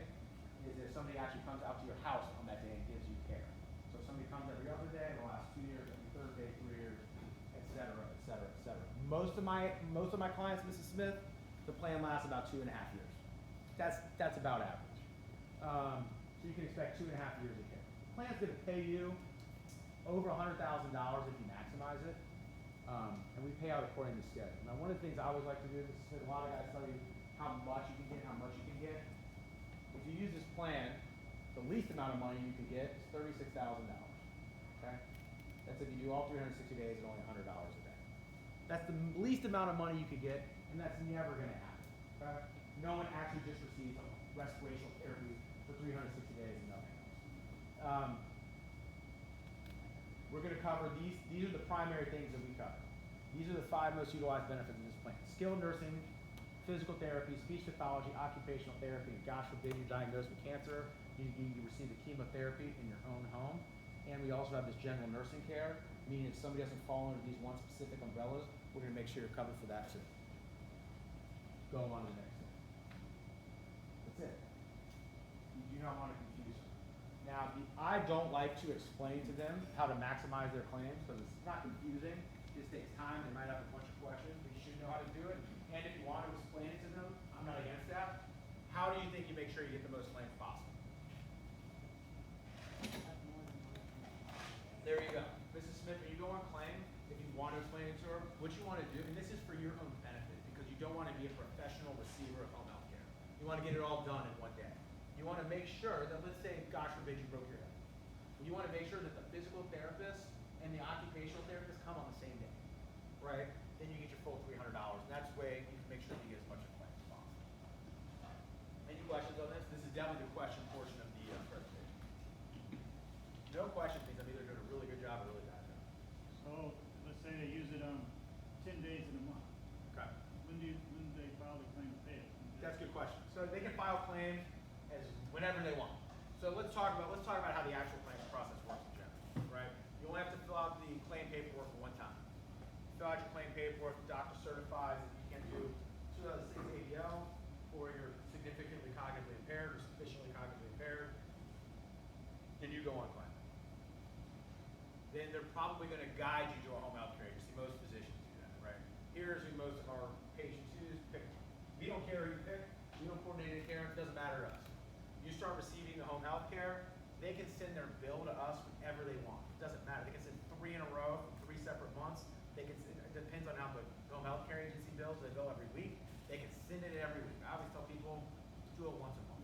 is if somebody actually comes out to your house on that day and gives you care. So if somebody comes every other day, the last 2 years, every third day, 3 years, et cetera, et cetera, et cetera. Most of my clients, Mrs. Smith, the plan lasts about 2.5 years. That's about average. So you can expect 2.5 years of care. The plan's going to pay you over $100,000 if you maximize it. And we pay out according to schedule. Now, one of the things I always like to do, Mrs. Smith, a lot of guys tell you how much you can get, how much you can get. If you use this plan, the least amount of money you can get is $36,000. Okay? That's if you do all 360 days at only $100 a day. That's the least amount of money you could get, and that's never going to happen. Okay? No one actually just receives restorational therapy for 360 days and nothing else. We're going to cover these. These are the primary things that we cover. These are the 5 most utilized benefits of this plan. Skilled nursing, physical therapy, speech pathology, occupational therapy, and gosh forbid you're diagnosed with cancer, you receive the chemotherapy in your own home. And we also have this general nursing care, meaning if somebody doesn't fall under these one specific umbrellas, we're going to make sure you're covered for that too. Go on to the next thing. That's it. You do not want to confuse them. Now, I don't like to explain to them how to maximize their claims because it's not confusing. It just takes time. They might have a bunch of questions, but you should know how to do it. And if you want to explain it to them, I'm not against that. How do you think you make sure you get the most claims possible? There you go. Mrs. Smith, when you go on claim, if you want to explain it to her, what you want to do, and this is for your own benefit, because you don't want to be a professional receiver of home health care. You want to get it all done in one day. You want to make sure that, let's say, gosh forbid, you broke your hip. You want to make sure that the physical therapist and the occupational therapist come on the same day, right? Then you get your full $300, and that's the way you can make sure you get as much of a claim as possible. Any questions on this? This is definitely the question portion of the presentation. No questions means I'm either doing a really good job or a really bad job. So, let's say they use it on 10 days in a month. Okay. When do they file the claim to pay it? That's a good question. So they can file claims as whenever they want. So let's talk about how the actual claims process works in general, right? You only have to fill out the claim paperwork one time. Fill out your claim paperwork, the doctor certifies that you can do 2 out of 6 ADL, or you're significantly cognitively impaired or sufficiently cognitively impaired, then you go on claim. Then they're probably going to guide you to a home health care agency. Most physicians do that, right? Here's who most of our patients use. Pick one. We don't care who you pick. We don't coordinate any care. It doesn't matter to us. You start receiving the home health care, they can send their bill to us whenever they want. It doesn't matter. They can send 3 in a row from 3 separate months. They can send, it depends on how the home health care agency bills. They bill every week. They can send it every week. I always tell people, do it once a month.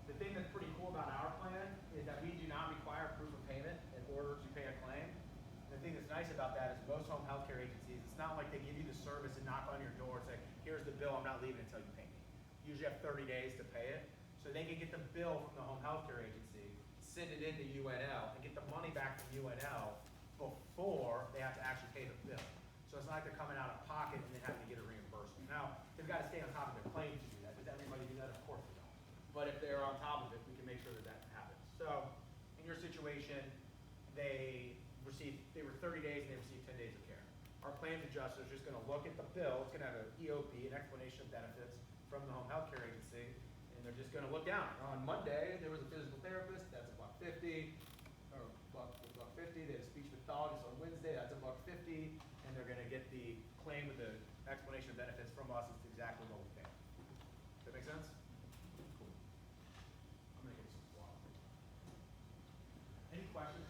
The thing that's pretty cool about our plan is that we do not require proof of payment in order to pay a claim. And the thing that's nice about that is most home health care agencies, it's not like they give you the service and knock on your door and say, here's the bill, I'm not leaving until you pay me. You usually have 30 days to pay it. So they can get the bill from the home health care agency, send it into UNL, and get the money back from UNL before they have to actually pay the bill. So it's not like they're coming out of pocket and then having to get a reimbursement. Now, they've got to stay on top of their claims to do that. Does everybody do that? Of course they don't. But if they're on top of it, we can make sure that that happens. So in your situation, they were 30 days and they received 10 days of care. our claims adjuster is just gonna look at the bill, it's gonna have an EOB, an explanation of benefits from the home health care agency, and they're just gonna look down. On Monday, there was a physical therapist, that's $150, or $150, they had a speech pathologist on Wednesday, that's $150, and they're gonna get the claim with the explanation of benefits from us, it's exactly what we pay. Does that make sense? Cool. I'm gonna get some water. Any questions?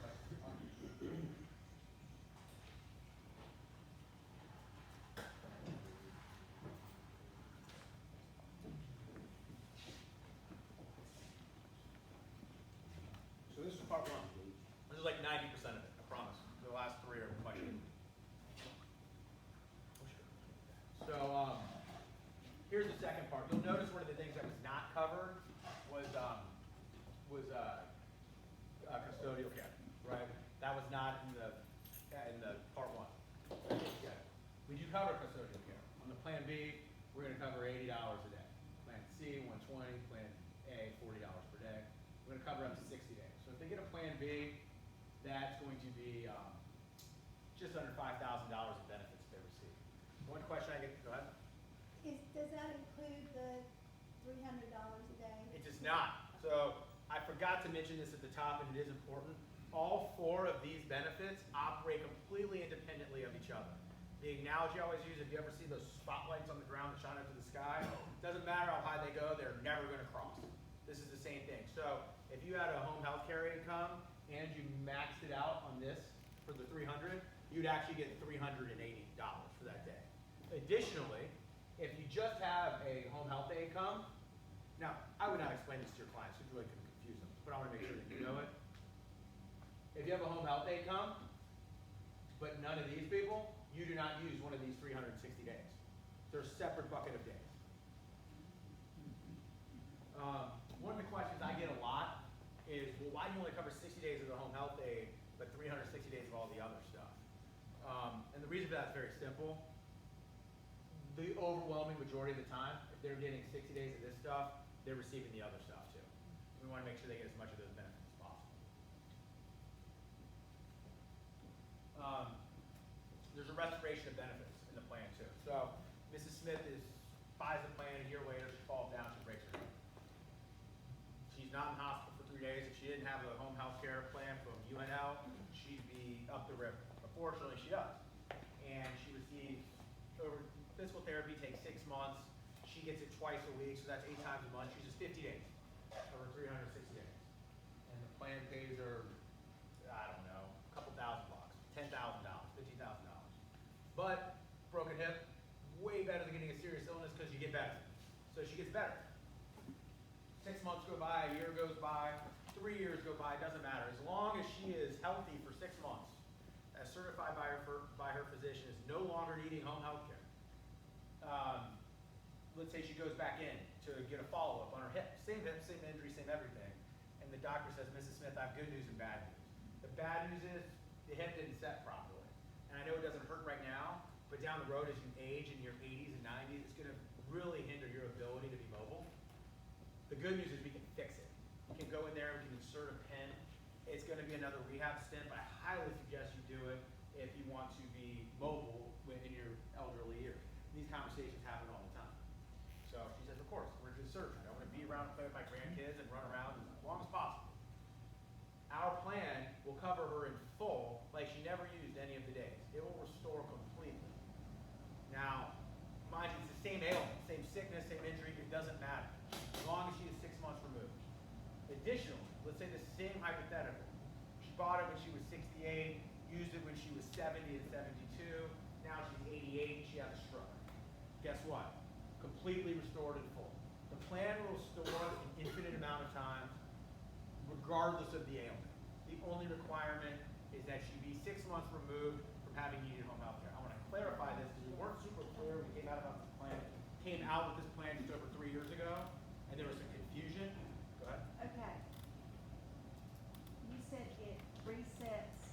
So this is part one. This is like 90% of it, I promise. The last three are much easier. So here's the second part. You'll notice one of the things that was not covered was custodial care, right? That was not in the part one. Yeah. We do cover custodial care. On the Plan B, we're going to cover $80 a day. Plan C, 120. Plan A, $40 per day. We're going to cover up to 60 days. So if they get a Plan B, that's going to be just under $5,000 in benefits they receive. One question I get, go ahead. Does that include the $300 a day? It does not. So I forgot to mention this at the top, and it is important. All four of these benefits operate completely independently of each other. The analogy I always use, if you ever see those spotlights on the ground that shine up to the sky, it doesn't matter how high they go, they're never going to cross. This is the same thing. So if you had a home health care income and you maxed it out on this for the 300, you'd actually get $380 for that day. Additionally, if you just have a home health income, now I would not explain this to your clients because it really could confuse them, but I want to make sure that you know it. If you have a home health income, but none of these people, you do not use one of these 360 days. They're a separate bucket of days. One of the questions I get a lot is, well, why do you only cover 60 days of the home health aid, but 360 days of all the other stuff? And the reason for that is very simple. The overwhelming majority of the time, if they're getting 60 days of this stuff, they're receiving the other stuff too. We want to make sure they get as much of those benefits as possible. There's a restoration of benefits in the plan too. So Mrs. Smith buys the plan, a year later she falls down, she breaks her hip. She's not in hospital for 3 days. If she didn't have a home health care plan from UNL, she'd be up the river. Unfortunately, she does. And she receives physical therapy, takes 6 months. She gets it twice a week, so that's 8 times a month. She uses 50 days over 360 days. And the plan pays her, I don't know, a couple $1,000, $10,000, $15,000. But broken hip, way better than getting a serious illness because you get better. So she gets better. 6 months go by, a year goes by, 3 years go by, it doesn't matter. As long as she is healthy for 6 months, as certified by her physician, is no longer needing home health care. Let's say she goes back in to get a follow-up on her hip. Same hip, same injury, same everything. And the doctor says, Mrs. Smith, I have good news and bad news. The bad news is the hip didn't set properly. And I know it doesn't hurt right now, but down the road as you age in your 80s and 90s, it's going to really hinder your ability to be mobile. The good news is we can fix it. We can go in there, we can insert a pin. It's going to be another rehab stint, but I highly suggest you do it if you want to be mobile in your elderly years. These conversations happen all the time. So she says, of course, we're just surgery. I want to be around and play with my grandkids and run around as long as possible. Our plan will cover her in full like she never used any of the days. It will restore completely. Now, mind you, it's the same ailment, same sickness, same injury, it doesn't matter. As long as she is 6 months removed. Additionally, let's say the same hypothetical. She bought it when she was 68, used it when she was 70 and 72, now she's 88 and she has a stroke. Guess what? Completely restored in full. The plan will restore an infinite amount of time, regardless of the ailment. The only requirement is that she be 6 months removed from having needed home health care. I want to clarify this because we weren't super clear when we came out with this plan just over 3 years ago, and there was some confusion. Go ahead. Okay. You said it resets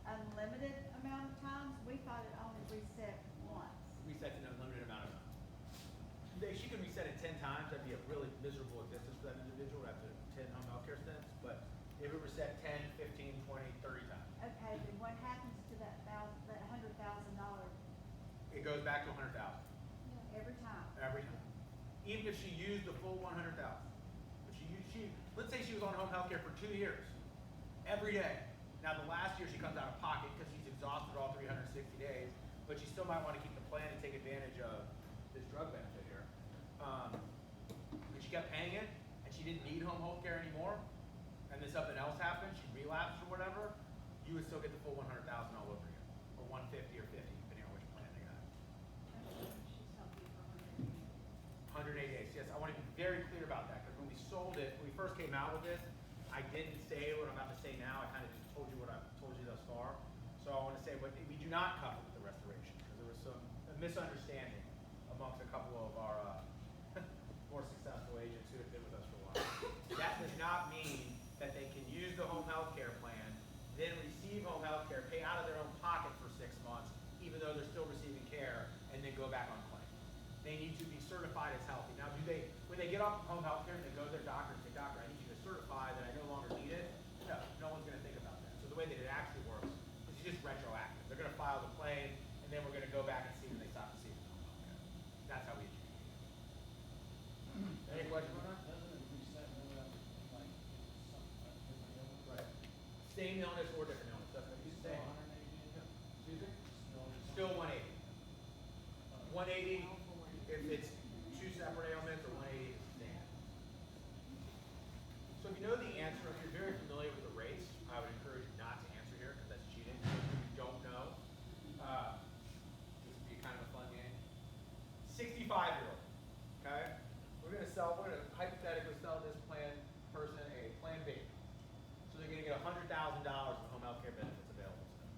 unlimited amount of times? We thought it only reset once. Resets an unlimited amount of time. She can reset it 10 times. That'd be a really miserable existence for that individual after 10 home health care stints. But if it reset 10, 15, 20, 30 times. Okay, then what happens to that it goes back to 100,000 Every time. every time. Even if she used the full 100,000. If let's say she was on home health care for 2 years, every day. Now the last year she comes out of pocket because she's exhausted all 360 days, but she still might want to keep the plan and take advantage of this drug benefit here. If she kept paying it and she didn't need home health care anymore, and then something else happened, she relapsed or whatever, you would still get the full 100,000 all over again, or 150 or 50, depending on which plan they got. 180 days, yes, I want to be very clear about that, because when we sold it, when we first came out with this, I didn't say what I'm about to say now, I kind of just told you what I've told you thus far. So I want to say, we do not cover with the restoration, because there was a misunderstanding amongst a couple of our more successful agents who have been with us for a while. That does not mean that they can use the home health care plan, then receive home health care, pay out of their own pocket for 6 months, even though they're still receiving care, and then go back on claim. They need to be certified as healthy. Now, when they get off home health care and they go to their doctor and say, doctor, I need you to certify that I no longer need it, no one's going to think about that. So the way that it actually works is it's just retroactive. They're going to file the claim, and then we're going to go back and see when they stop receiving home health care. That's how we adjudicate it. Any questions on that? Doesn't it reset more like something like different illness? Right. Same illness or different illness. That's what you say. Still 180? Excuse me? Still. Still 180. 180 if it's 2 separate ailments, or 180 if it's the same. So if you know the answer, if you're very familiar with the race, I would encourage you not to answer here because that's cheating. If you don't know, this would be kind of a fun game. 65-year-old, okay? We're gonna hypothetically sell this plan person a Plan B. So they're gonna get $100,000 in home health care benefits available to them.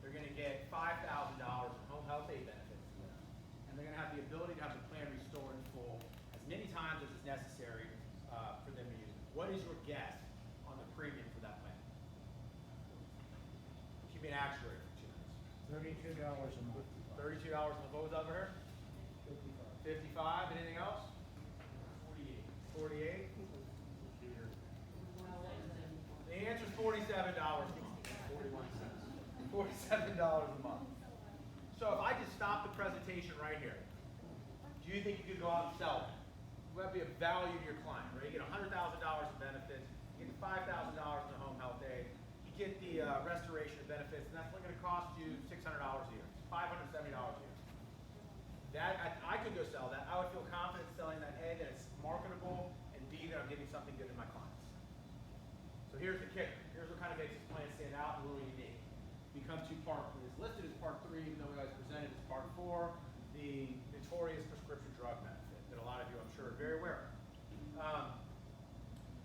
They're gonna get $5,000 in home health aid benefits to them. And they're gonna have the ability to have the plan restored in full as many times as is necessary for them to use it. What is your guess on the premium for that plan? Keep me an actuary for 2 minutes. $32 a month. $32 a month. What was over here? 55. Anything else? 48. The answer is $47.41. $47 a month. So if I just stop the presentation right here, do you think you could go out and sell it? Would that be of value to your client, right? You get $100,000 in benefits, you get $5,000 in the home health aid, you get the restoration of benefits, and that's only going to cost you $600 a year, $570 a year. That I could go sell that. I would feel confident selling that, A, that it's marketable, and B, that I'm giving something good to my clients. So here's the kicker. Here's what kind of makes this plan stand out and really unique. We come to part, it's listed as part 3, even though we guys presented as part 4, the notorious prescription drug benefit that a lot of you, I'm sure, are very aware of.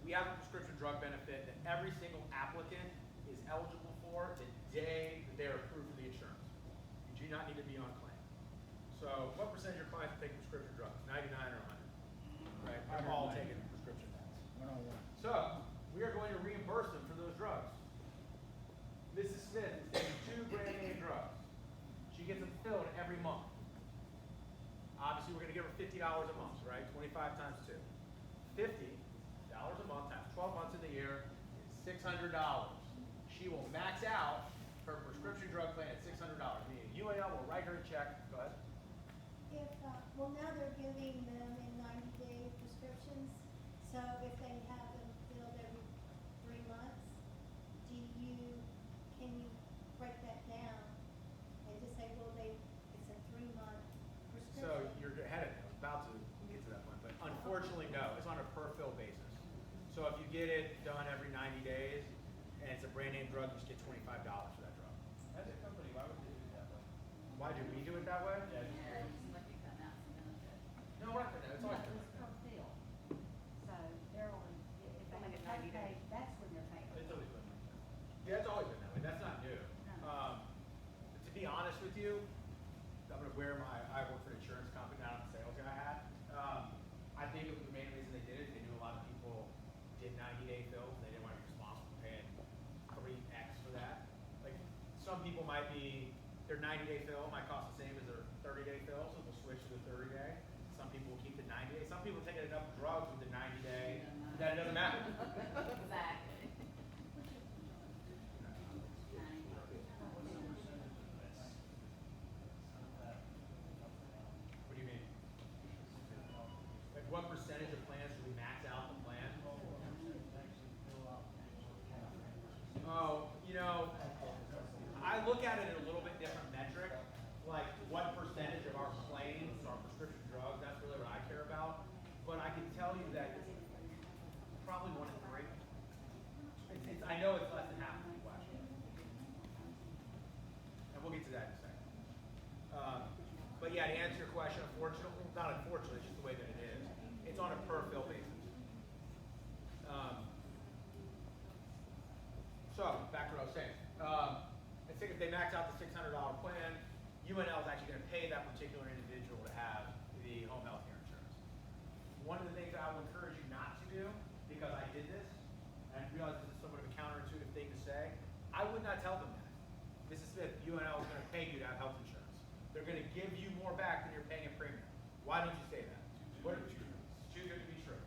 We have a prescription drug benefit that every single applicant is eligible for the day that they're approved for the insurance. You do not need to be on claim. So what percentage of your clients take prescription drugs? 99 or 100? Right? They're all taking prescription meds. 101. So we are going to reimburse them for those drugs. Mrs. Smith is taking 2 brand name drugs. She gets them filled every month. Obviously, we're going to give her $50 a month, right? 25 times 2. $50 a month times 12 months in the year is $600. She will max out her prescription drug plan at $600. Meaning UAL will write her a check. Go ahead. Well, now they're giving them in 90-day prescriptions, so if they have them filled every 3 months, can you break that down and just say, well, it's a 3-month prescription? So you're ahead of me. I was about to get to that point, but unfortunately, no. It's on a per fill basis. So if you get it done every 90 days and it's a brand name drug, you just get $25 for that drug. As a company, why would they do it that way? Why do we do it that way? Yeah, just Yeah, it curious. seems like you're cutting out some benefit. No, we're not gonna. It's No, always it's been. per fill. So they're only, if they Only have get 90 a days. copay, that's when they're paying. It's always been like that. Yeah, it's always been that way. That's not new. No. To be honest with you, I'm gonna wear I work for an insurance company, not a sales guy hat. I think it was the main reason they did it. They knew a lot of people did 90-day fills. And they didn't want to be responsible for paying 3x for that. Like some people might be, their 90-day fill might cost the same as their 30-day fill, so they'll switch to the 30-day. Some people will keep the 90-day. Some people are taking enough drugs with the 90-day that it doesn't matter. Exactly. What's the percentage of that? Of that what percentage of plans should we max out the plan? Oh, you know, I look at it in a little bit different metric, like what percentage of our claims are prescription drugs, that's really what I care about. But I can tell you that it's probably 1 in 3. I know it's less than half of people actually. And we'll get to that in a second. But yeah, to answer your question, unfortunately, not unfortunately, it's just the way that it is. It's on a per fill basis. So, back to what I was saying. I think if they max out the $600 plan, UNL is actually going to pay that particular individual to have the home health care insurance. One of the things I would encourage you not to do, because I did this, and I realize this is somewhat of a counterintuitive thing to say, I would not tell them that. Mrs. Smith, UNL is going to pay you to have health insurance. They're going to give you more back than you're paying in premium. Why don't you say that? What if it's too good to be true?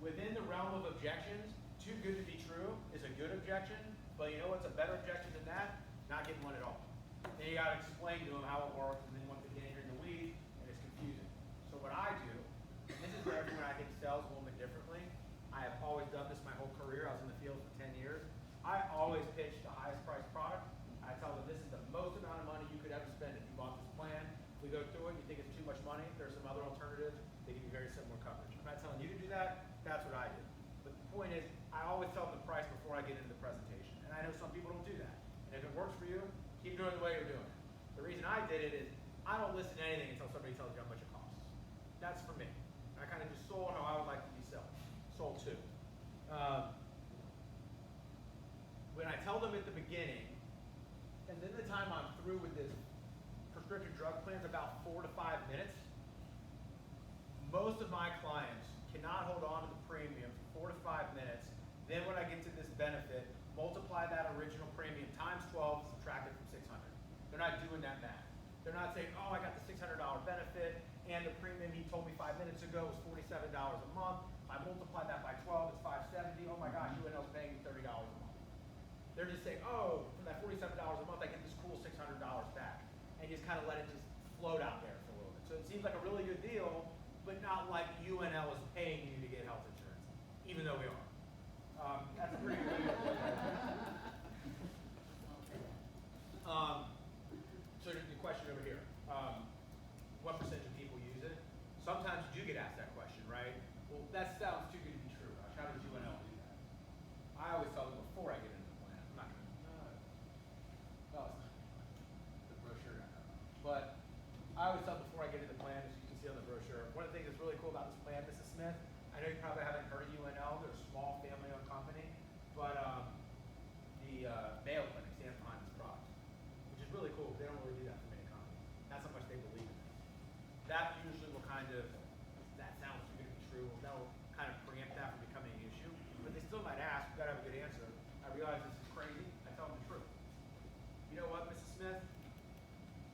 Within the realm of objections, too good to be true is a good objection, but you know what's a better objection than that? Not getting one at all. Then you got to explain to them how it works, and then once again you're in the weeds, and it's confusing. So what I do, and this is where everyone I think sells a little bit differently. I have always done this my whole career. I was in the field for 10 years. I always pitch the highest priced product. I tell them this is the most amount of money you could ever spend if you bought this plan. If we go through it, you think it's too much money, there's some other alternatives. They give you very similar coverage. I'm not telling you to do that. That's what I do. But the point is, I always tell them the price before I get into the presentation. And I know some people don't do that. And if it works for you, keep doing it the way you're doing it. The reason I did it is I don't listen to anything until somebody tells you how much it costs. That's for me. I kind of just sold how I would like to be sold to. When I tell them at the beginning, and then the time I'm through with this prescription drug plan is about 4 to 5 minutes, most of my clients cannot hold on to the premium for 4 to 5 minutes. Then when I get to this benefit, multiply that original premium times 12, subtract it from 600. They're not doing that math. They're not saying, oh, I got the $600 benefit, and the premium he told me 5 minutes ago was $47 a month. I multiply that by 12, it's $570. Oh my gosh, UNL's paying me $30 a month. They're just saying, oh, for that $47 a month, I get this cool $600 back. And you just kind of let it just float out there for a little bit. So it seems like a really good deal, but not like UNL is paying you to get health insurance, even though we are. That's a pretty good deal. So the question over here, what percentage of people use it? Sometimes you do get asked that question, right? Well, that sounds too good to be true, Rush. How does UNL do that? I always tell them before I get into the plan. I'm not going to, oh, the brochure. But I always tell them before I get into the plan, as you can see on the brochure, one of the things that's really cool about this plan, Mrs. Smith, I know you probably haven't heard of UNL. They're a small family-owned company, but the Mayo Clinic stands behind this product, which is really cool. They don't really do that for many companies. That's how much they believe in it. That usually will kind of, that sounds too good to be true. That'll kind of preempt that from becoming an issue. But they still might ask. You've got to have a good answer. I realize this is crazy. I tell them the truth. You know what, Mrs. Smith?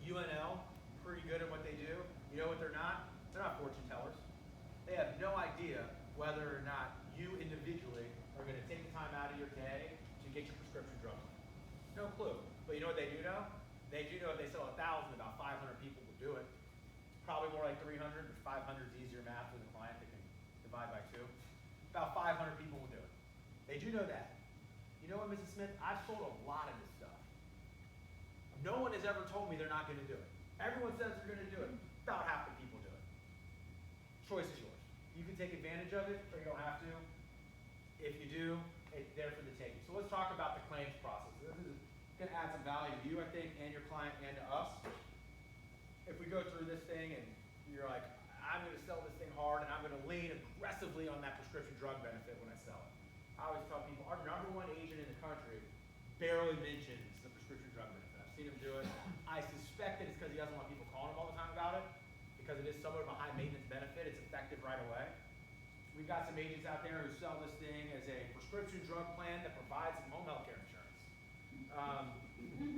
UNL, pretty good at what they do. You know what they're not? They're not fortune tellers. They have no idea whether or not you individually are going to take the time out of your day to get your prescription drug. No clue. But you know what they do know? They do know if they sell 1,000, about 500 people will do it. Probably more like 300, but 500 is easier math with a client that can divide by 2. About 500 people will do it. They do know that. You know what, Mrs. Smith? I've sold a lot of this stuff. No one has ever told me they're not going to do it. Everyone says they're going to do it. About half the people do it. Choice is yours. You can take advantage of it, or you don't have to. If you do, it's there for the taking. So let's talk about the claims process. This is going to add some value to you, I think, and your client, and to us. If we go through this thing and you're like, I'm going to sell this thing hard, and I'm going to lean aggressively on that prescription drug benefit when I sell it. I always tell people, our #1 agent in the country barely mentions the prescription drug benefit. I've seen him do it. I suspect that it's because he doesn't want people calling him all the time about it, because it is somewhat of a high maintenance benefit. It's effective right away. We've got some agents out there who sell this thing as a prescription drug plan that provides some home health care insurance.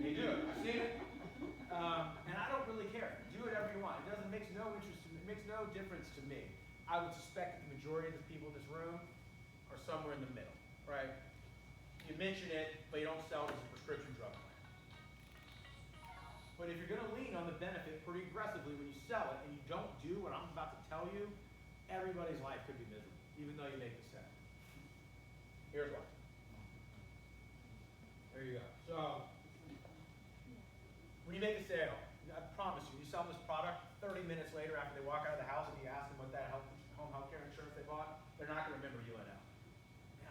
They do it. I've seen it. And I don't really care. Do whatever you want. It makes no difference to me. I would suspect that the majority of the people in this room are somewhere in the middle, right? You mention it, but you don't sell it as a prescription drug plan. But if you're going to lean on the benefit pretty aggressively when you sell it, and you don't do what I'm about to tell you, everybody's life could be miserable, even though you make the sale. Here's why. There you go. So, when you make a sale, I promise you, you sell them this product, 30 minutes later after they walk out of the house and you ask them what that home health care insurance they bought, they're not going to remember UNL.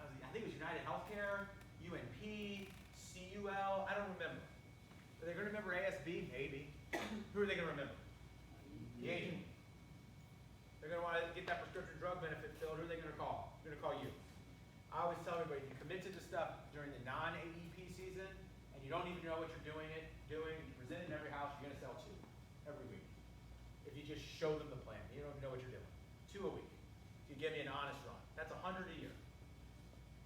I think it was United Healthcare, UNP, CUL, I don't remember. Are they going to remember ASB? Maybe. Who are they going to remember? The agent. They're going to want to get that prescription drug benefit filled. Who are they going to call? They're going to call you. I always tell everybody, if you commit to the stuff during the non-AEP season, and you don't even know what you're doing, you present it in every house, you're going to sell 2 every week. If you just show them the plan, you don't even know what you're doing. 2 a week. If you give me an honest run, that's 100 a year.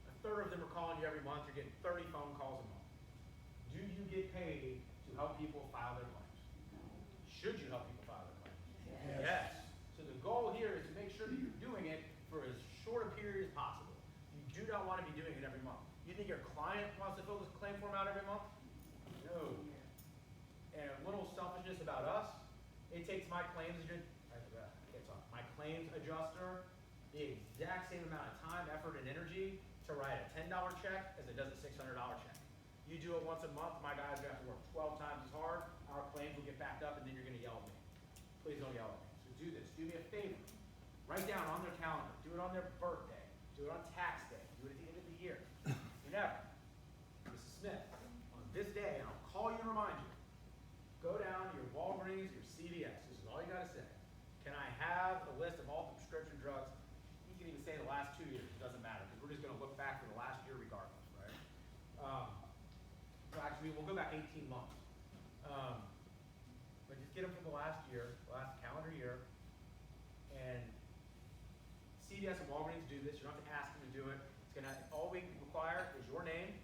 A third of them are calling you every month. You're getting 30 phone calls a month. Do you get paid to help people file their claims? Should you help people file their claims? Yes. So the goal here is to make sure that you're doing it for as short a period as possible. You do not want to be doing it every month. You think your client wants to fill this claim form out every month? No. And a little selfishness about us, it takes my claims adjuster the exact same amount of time, effort, and energy to write a $10 check as it does a $600 check. You do it once a month, my guys are going to have to work 12 times as hard, our claims will get backed up, and then you're going to yell at me. Please don't yell at me. So do this. Do me a favor. Write down on their calendar. Do it on their birthday. Do it on tax day. Do it at the end of the year. Whenever. Mrs. Smith, on this day, and I'll call you and remind you, go down to your Walgreens, your CVS. This is all you got to say. Can I have a list of all the prescription drugs? You can even say the last 2 years. It doesn't matter because we're just going to look back for the last year regardless, right? So actually, we'll go back 18 months. But just get them from the last year, last calendar year. And CVS and Walgreens do this. You don't have to ask them to do it. It's going to all we require is your name,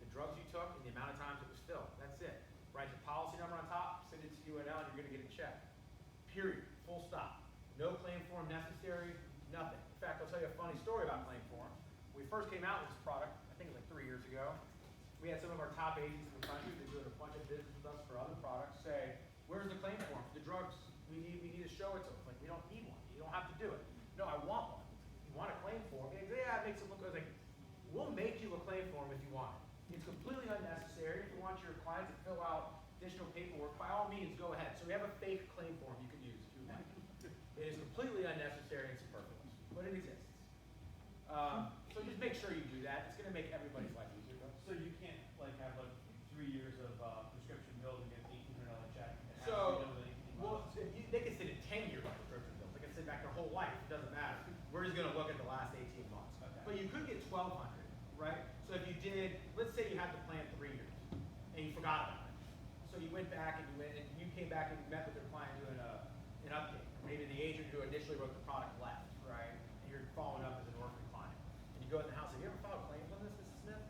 the drugs you took, and the amount of times it was filled. That's it. Write the policy number on top, send it to UNL, and you're going to get a check. Period. Full stop. No claim form necessary, nothing. In fact, I'll tell you a funny story about claim form. When we first came out with this product, I think it was like 3 years ago, we had some of our top agents in the country that doing a bunch of business with us for other products say, where's the claim form for the drugs? We need to show it to them. Like, we don't need one. You don't have to do it. No, I want one. You want a claim form? Yeah, it makes it look good. Like, we'll make you a claim form if you want it. It's completely unnecessary. If you want your client to fill out additional paperwork, by all means, go ahead. So we have a fake claim form you can use if you want. It is completely unnecessary and superfluous, but it exists. So just make sure you do that. It's going to make everybody's life easier. So you can't like have like 3 years of prescription bills and get $1,800 check. It has to be So, done within 18 well, months. they can send in 10-year prescription bills. They can send back their whole life. It doesn't matter. We're just going to look at the last 18 months. Okay. But you could get 1,200, right? So if you did, let's say you had the plan 3 years and you forgot about it. So you went back and you came back and you met with your client doing an update. Maybe the agent who initially wrote the product left, right? And you're following up as an orphan client. And you go in the house, have you ever filed claims on this, Mrs. Smith?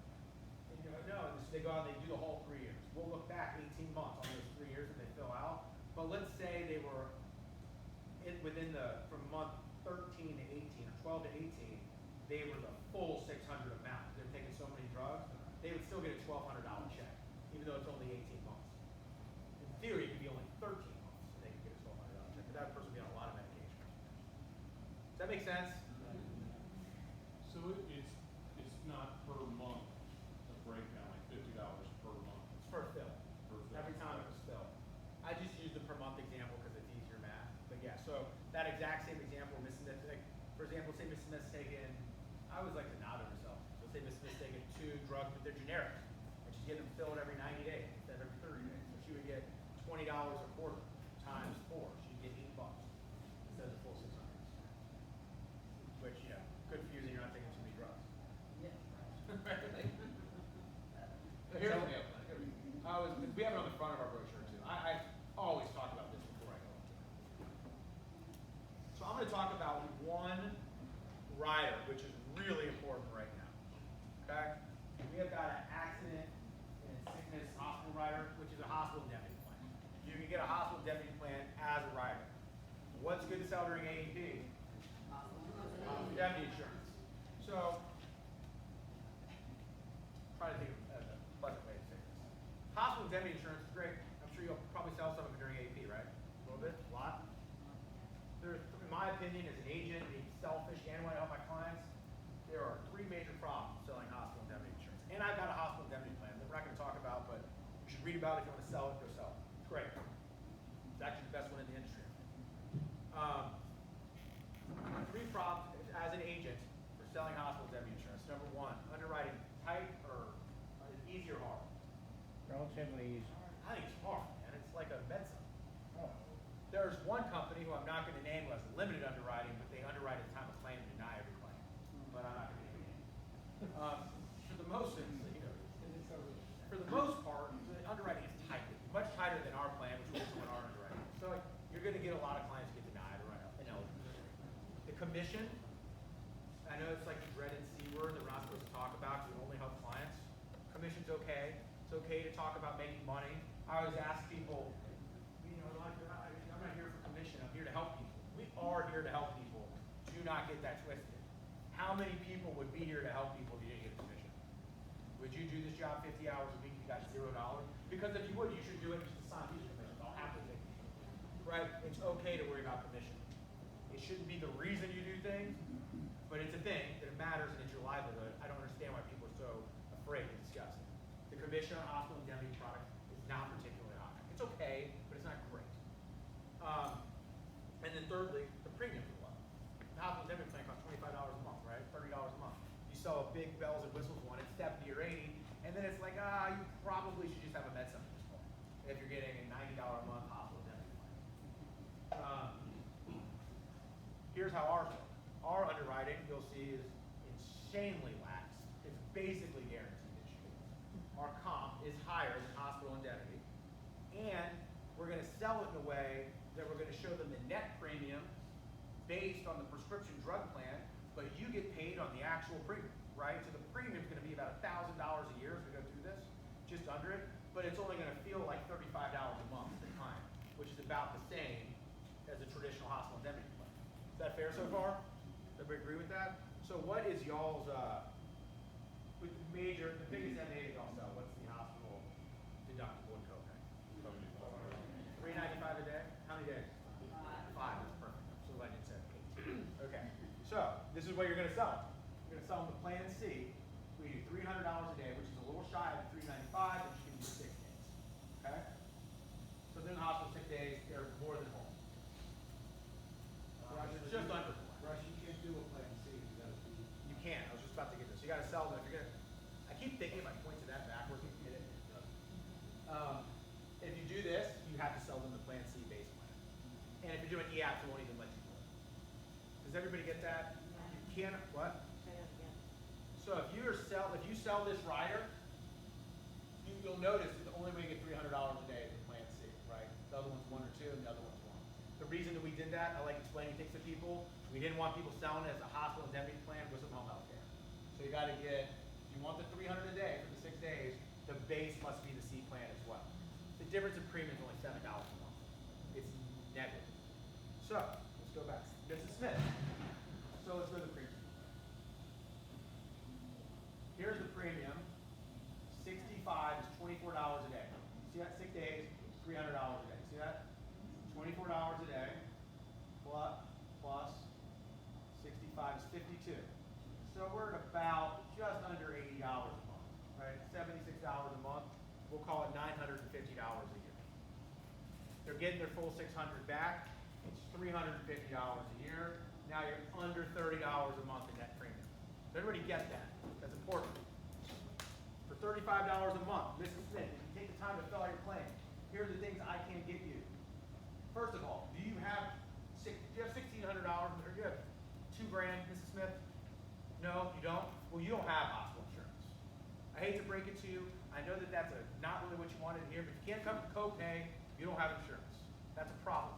And you go, no. And so they go out and they do the whole 3 years. We'll look back 18 months on those 3 years that they fill out. But let's say they were within from month 13 to 18 or 12 to 18, they were the full 600 amount. They're taking so many drugs, they would still get a $1,200 check, even though it's only 18 months. In theory, it could be only 13 months, and they could get a $1,200 check. But that person would be on a lot of medication. Does that make sense? So it's not per month, a breakdown, like $50 per month. It's per fill. Per fill. Every time it was filled. I just used the per month example because it's easier math. But yeah, so that exact same example, Mrs. Smith, like, for example, say Mrs. Smith's taking, I always like to nod at herself. So say Mrs. Smith's taking 2 drugs, but they're generic. And she's getting them filled every 90 days instead of every 30 days. So she would get $20 a quarter times 4. She'd get $8 instead of the full 600. Which, you know, good for you that you're not taking too many drugs. So here's the deal. We have it on the front of our brochure too. I always talk about this before I go into it. So I'm going to talk about one rider, which is really important right now. Okay? We have got an accident and sickness hospital rider, which is a hospital indemnity plan. You can get a hospital indemnity plan as a rider. What's good to sell during AEP? Indemnity insurance. So, try to think of a pleasant way to say this. Hospital indemnity insurance is great. I'm sure you'll probably sell some of it during AP, right? A little bit, a lot. In my opinion, as an agent, and selfish and want to help my clients, there are three major problems selling hospital indemnity insurance. And I've got a hospital indemnity plan that we're not going to talk about, but you should read about it. If you want to sell it, go sell it. It's great. It's actually the best one in the industry. Three problems as an agent for selling hospital indemnity insurance. Number one, underwriting tight or easy or hard? Relatively easy. I think it's hard, man. It's like a medicine. There's one company who I'm not going to name who has limited underwriting, but they underwrite at the time of claim and deny every claim. But I'm not going to name it. For the most part, the underwriting is tight, much tighter than our plan, which is our underwriting. So like, you're going to get a lot of clients get denied or ineligible. The commission, I know it's like the dreaded C word that we're not supposed to talk about because it only helps clients. Commission's okay. It's okay to talk about making money. I always ask people, like, I'm not here for commission. I'm here to help people. We are here to help people. Do not get that twisted. How many people would be here to help people if you didn't get a commission? Would you do this job 50 hours a week if you got $0? Because if you would, you should do it just to sign these commissions. I'll have to take it. Right? It's okay to worry about commission. It shouldn't be the reason you do things, but it's a thing that it matters and it's your livelihood. I don't understand why people are so afraid to discuss it. The commission on hospital indemnity product is not particularly high. It's okay, but it's not great. And then thirdly, the premiums are low. The hospital indemnity plan costs $25 a month, right? $30 a month. You sell a big bells and whistles one, it's 70 or 80, and then it's like, you probably should just have a med sum at this point if you're getting a $90 a month hospital indemnity plan. Here's how ours work. Our underwriting, you'll see, is insanely lax. It's basically guaranteed issue. Our comp is higher than hospital indemnity, and we're going to sell it in a way that we're going to show them the net premium based on the prescription drug plan, but you get paid on the actual premium, right? So the premium is going to be about $1,000 a year as we go through this, just under it, but it's only going to feel like $35 a month to the client, which is about the same as a traditional hospital indemnity plan. Is that fair so far? Does everybody agree with that? So what is y'all's, with the biggest MA that y'all sell, what's the hospital deductible and copay? $395 a day? How many days? 5, that's perfect. I'm so glad you said 8. Okay, so this is what you're gonna sell. You're gonna sell them the Plan C. We do $300 a day, which is a little shy of $395, which can be 6 days. Okay? So then the hospital 6 days, they're more than home. It's just under home. Rush, you can't do a plan C, you gotta be. You can't. I was just about to get this. You got to sell them. If you're gonna, I keep thinking if I point to that backwards, you can get it. If you do this, you have to sell them the Plan C base plan. And if you're doing EAPS, it won't even let you do it. Does everybody get that? You can't. What? Say that again. So if you sell this rider, you'll notice that the only way you get $300 a day is the Plan C, right? The other one's 1 or 2, and the other one's 1. The reason that we did that, I like explaining things to people. We didn't want people selling it as a hospital indemnity plan with some home health care. So you got to get, if you want the $300 a day for the 6 days, the base must be the C plan as well. The difference in premium is only $7 a month. It's negligible. So let's go back. Mrs. Smith. So let's go to the premium. Here's the premium. 65 is $24 a day. See that? 6 days, $300 a day. See that? $24 a day plus 65 is 52. So we're at about just under $80 a month, right? $76 a month. We'll call it $950 a year. They're getting their full $600 back. It's $350 a year. Now you're under $30 a month in net premium. Does everybody get that? That's important. For $35 a month, Mrs. Smith, if you take the time to fill out your claim, here are the things I can get you. First of all, do you have $1,600 or do you have $2,000, Mrs. Smith? No, you don't? Well, you don't have hospital insurance. I hate to break it to you. I know that that's not really what you wanted to hear, but you can't come to copay, you don't have insurance. That's a problem.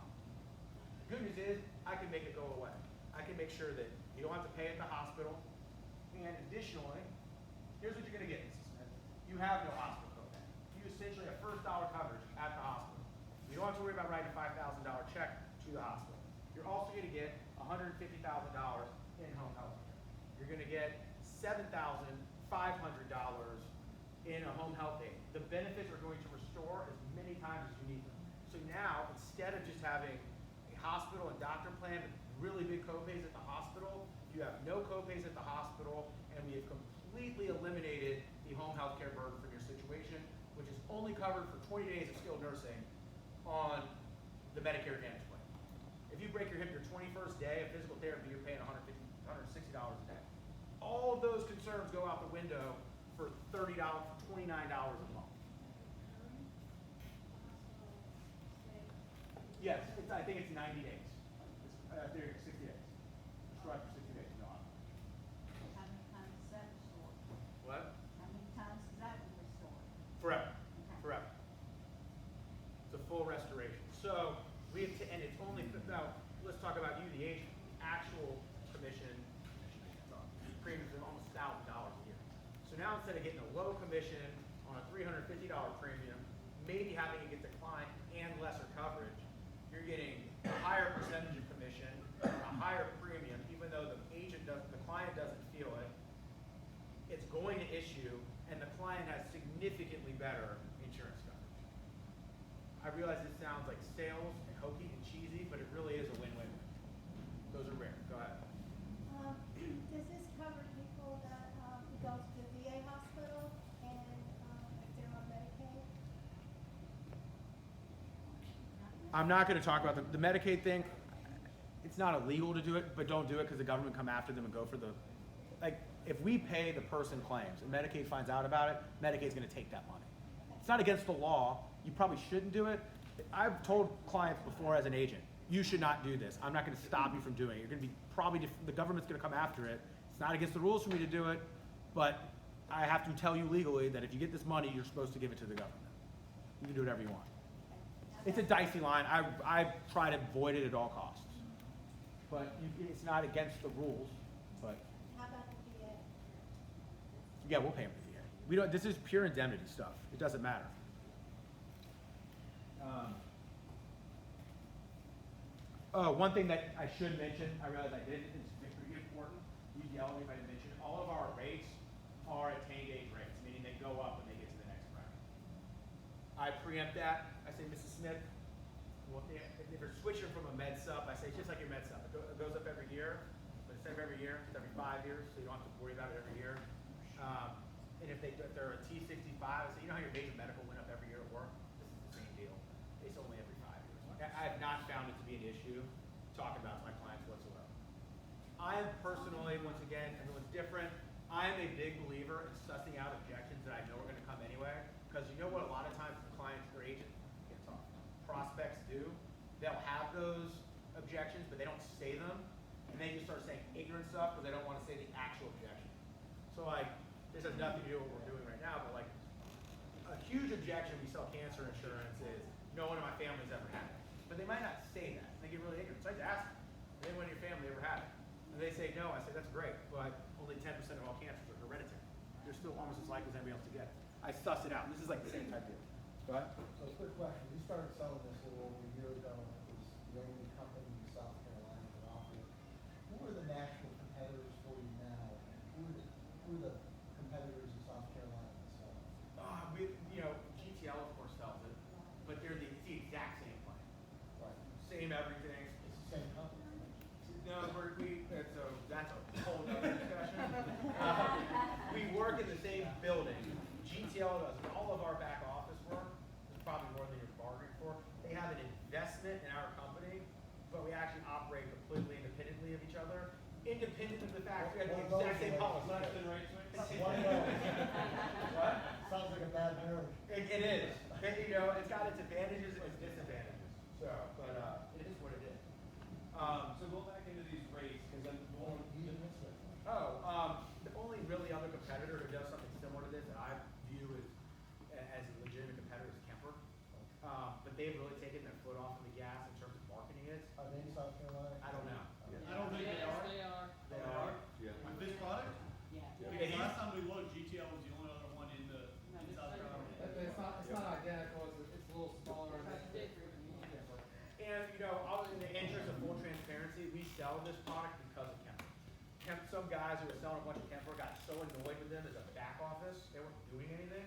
The good news is, I can make it go away. I can make sure that you don't have to pay at the hospital. And additionally, here's what you're going to get, Mrs. Smith. You have no hospital copay. You essentially have first dollar coverage at the hospital. You don't have to worry about writing a $5,000 check to the hospital. You're also going to get $150,000 in home health care. You're going to get $7,500 in a home health aid. The benefits are going to restore as many times as you need them. So now, instead of just having a hospital and doctor plan with really big copays at the hospital, You have no copays at the hospital, and we have completely eliminated the home health care burden from your situation, which is only covered for 20 days of skilled nursing on the Medicare Advantage plan. If you break your hip your 21st day of physical therapy, you're paying $160 a day. All of those concerns go out the window for $30, for $29 a month. Yes, I think it's 90 days. It's 60 days. Prescribed for 60 days, no. How many times is that restored? What? How many times is that been restored? Forever. Okay. Forever. It's a full restoration. So we have to, and it's only, now, let's talk about you, the agent. The actual commission, premiums are almost $1,000 a year. So now instead of getting a low commission on a $350 premium, maybe having it get declined and lesser coverage, you're getting a higher percentage of commission, a higher premium, even though the client doesn't feel it. It's going to issue, and the client has significantly better insurance coverage. I realize this sounds like sales and hokey and cheesy, but it really is a win-win. Those are rare. Go ahead. Does this cover people that, go to the VA hospital and, if they're on Medicaid? I'm not going to talk about the Medicaid thing. It's not illegal to do it, but don't do it because the government come after them and go for the, like, if we pay the person claims and Medicaid finds out about it, Medicaid's going to take that money. It's not against the law. You probably shouldn't do it. I've told clients before as an agent, you should not do this. I'm not going to stop you from doing it. You're going to be the government's going to come after it. It's not against the rules for me to do it, but I have to tell you legally that if you get this money, you're supposed to give it to the government. You can do whatever you want. It's a dicey line. I try to avoid it at all costs. But it's not against the rules, but How about the VA? yeah, we'll pay them the VA. We don't, this is pure indemnity stuff. It doesn't matter. One thing that I should mention, I realize I didn't, it's pretty important. You yell at me if I didn't mention it. All of our rates are attained age rates, meaning they go up when they get to the next bracket. I preempt that. I say, Mrs. Smith, well, if they're switching from a med sup, I say, it's just like your med sup. It goes up every year, but instead of every year, it's every 5 years, so you don't have to worry about it every year. And if they're a T65, I say, you know how your major medical went up every year at work? This is the same deal. It's only every 5 years. I have not found it to be an issue talking about my clients whatsoever. I am personally, once again, everyone's different. I am a big believer in sussing out objections that I know are going to come anyway, because you know what a lot of times clients or agents, can't talk, prospects do? They'll have those objections, but they don't say them, and they just start saying ignorant stuff because they don't want to say the actual objection. So like, this has nothing to do with what we're doing right now, but like, a huge objection we sell cancer insurance is no one in my family's ever had it. But they might not say that. They get really ignorant. So I just ask them, has anyone in your family ever had it? And they say no. I say, that's great, but only 10% of all cancers are hereditary. You're still almost as likely as anybody else to get it. I suss it out. This is like the same type of deal. Go ahead. So quick question, you started selling this a little over a year ago, and it was the only company in South Carolina that offered it. Who are the national competitors for you now? Who are the competitors in South Carolina that sell it? GTL of course sells it, but it's the exact same plan. Right. Same everything. It's the same company. No, that's a whole other discussion. We work in the same building. GTL does all of our back office work. It's probably more than you're bargaining for. They have an investment in our company, but we actually operate completely independently of each other. Independent of the fact we have the exact same policy. Left and right switch. One way. What? Sounds like a bad marriage. It is. It's got its advantages and its disadvantages. So, but it is what it is. So go back into these rates, because I'm going. The only really other competitor who does something similar to this that I view as a legitimate competitor is Kemper. But they've really taken their foot off of the gas in terms of marketing it. Are they in South Carolina? I don't know. I don't think they are. They are. With this product? Yeah. Because last time we looked, GTL was the only other one in South Carolina. It's not identical, it's a little smaller. And, in the interest of full transparency, we sell this product because of Kemper. Some guys who were selling a bunch of Kemper got so annoyed with them as a back office, they weren't doing anything.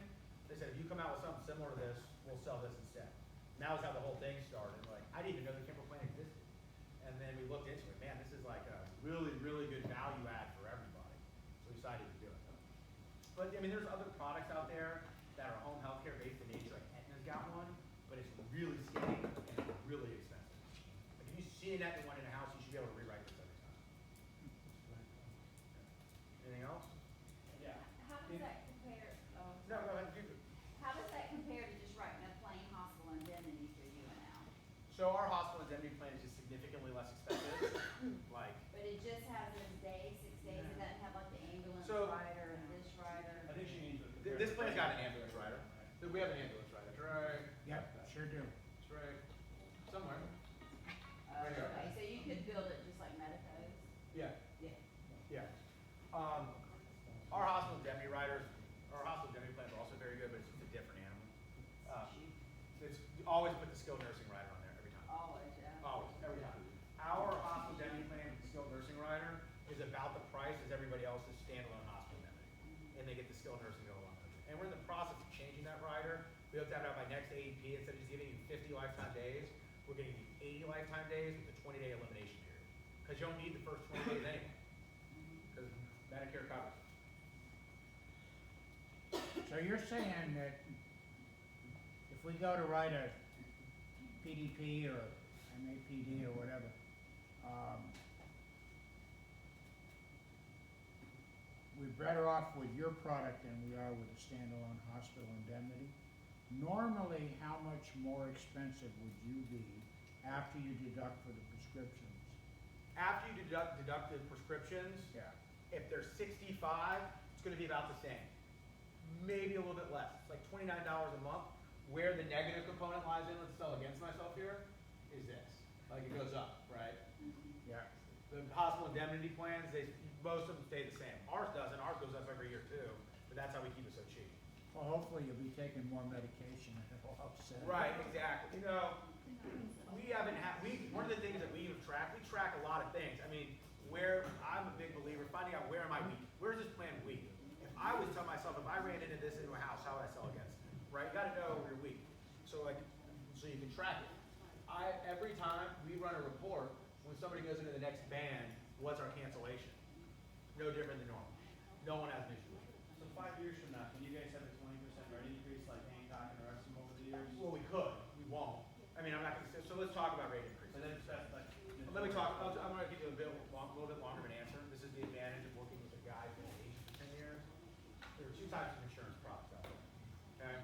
They said, if you come out with something similar to this, we'll sell this instead. And that was how the whole thing started. Like, I didn't even know the Kemper plan existed. And then we looked into it. Man, this is like a really, really good value add for everybody. So we decided to do it. But I mean, there's other products out there that are home healthcare based in nature, like Aetna's got one, but it's really skinny and it's really expensive. Like if you see an Aetna one in a house, you should be able to rewrite this every time. Anything else? Yeah. How does that compare, No, go ahead. how does that compare to just writing a plain hospital indemnity for you and Al? So our hospital indemnity plan is just significantly less expensive. Like, But it just has those days, 6 days, it doesn't have like the ambulance So- rider and this rider. I think she means with. this plan's got an ambulance rider. We have an ambulance rider. That's right. Yep, sure do. That's right. Somewhere. Right here. Okay, so you could build it just like Medico's? Yeah. Yeah. Yeah. Our hospital indemnity riders, our hospital indemnity plans are also very good, but it's just a different animal. It's you always put the skilled nursing rider on there every time. Always, yeah. Always, every time. Our hospital indemnity plan with the skilled nursing rider is about the price as everybody else's standalone hospital indemnity. And they get the skilled nursing go along with it. And we're in the process of changing that rider. We hope to have it out by next AEP. Instead of just giving you 50 lifetime days, we're gonna give you 80 lifetime days with a 20-day elimination period. Because you don't need the first 20 days anyway. Because Medicare covers. So you're saying that if we go to write a PDP or MAPD or whatever, we're better off with your product than we are with a standalone hospital indemnity? Normally, how much more expensive would you be after you deduct for the prescriptions? After you deduct the prescriptions, Yeah. if they're 65, it's gonna be about the same. Maybe a little bit less. It's like $29 a month. Where the negative component lies in, let's sell against myself here, is this. Like it goes up, right? Yeah. The hospital indemnity plans, most of them stay the same. Ours doesn't. Ours goes up every year too, but that's how we keep it so cheap. Well, hopefully you'll be taking more medication and it'll offset it. Right, exactly. You know, we haven't had, one of the things that we track a lot of things. I mean, I'm a big believer, finding out where am I weak? Where's this plan weak? If I always tell myself, if I ran into this into a house, how would I sell against it? Right? You gotta know where you're weak. So so you can track it. Every time we run a report, when somebody goes into the next band, what's our cancellation? No different than normal. No one has an issue with it. So 5 years from now, can you guys have a 20% rate increase like Hancock and the rest of them over the years? Well, we could. We won't. I mean, I'm not gonna say, so let's talk about rate increases. So then that's like. Let me talk, I'm gonna give you a little bit longer of an answer. This is the advantage of working with a guy who's been in for 10 years. There are two types of insurance products out there. Okay?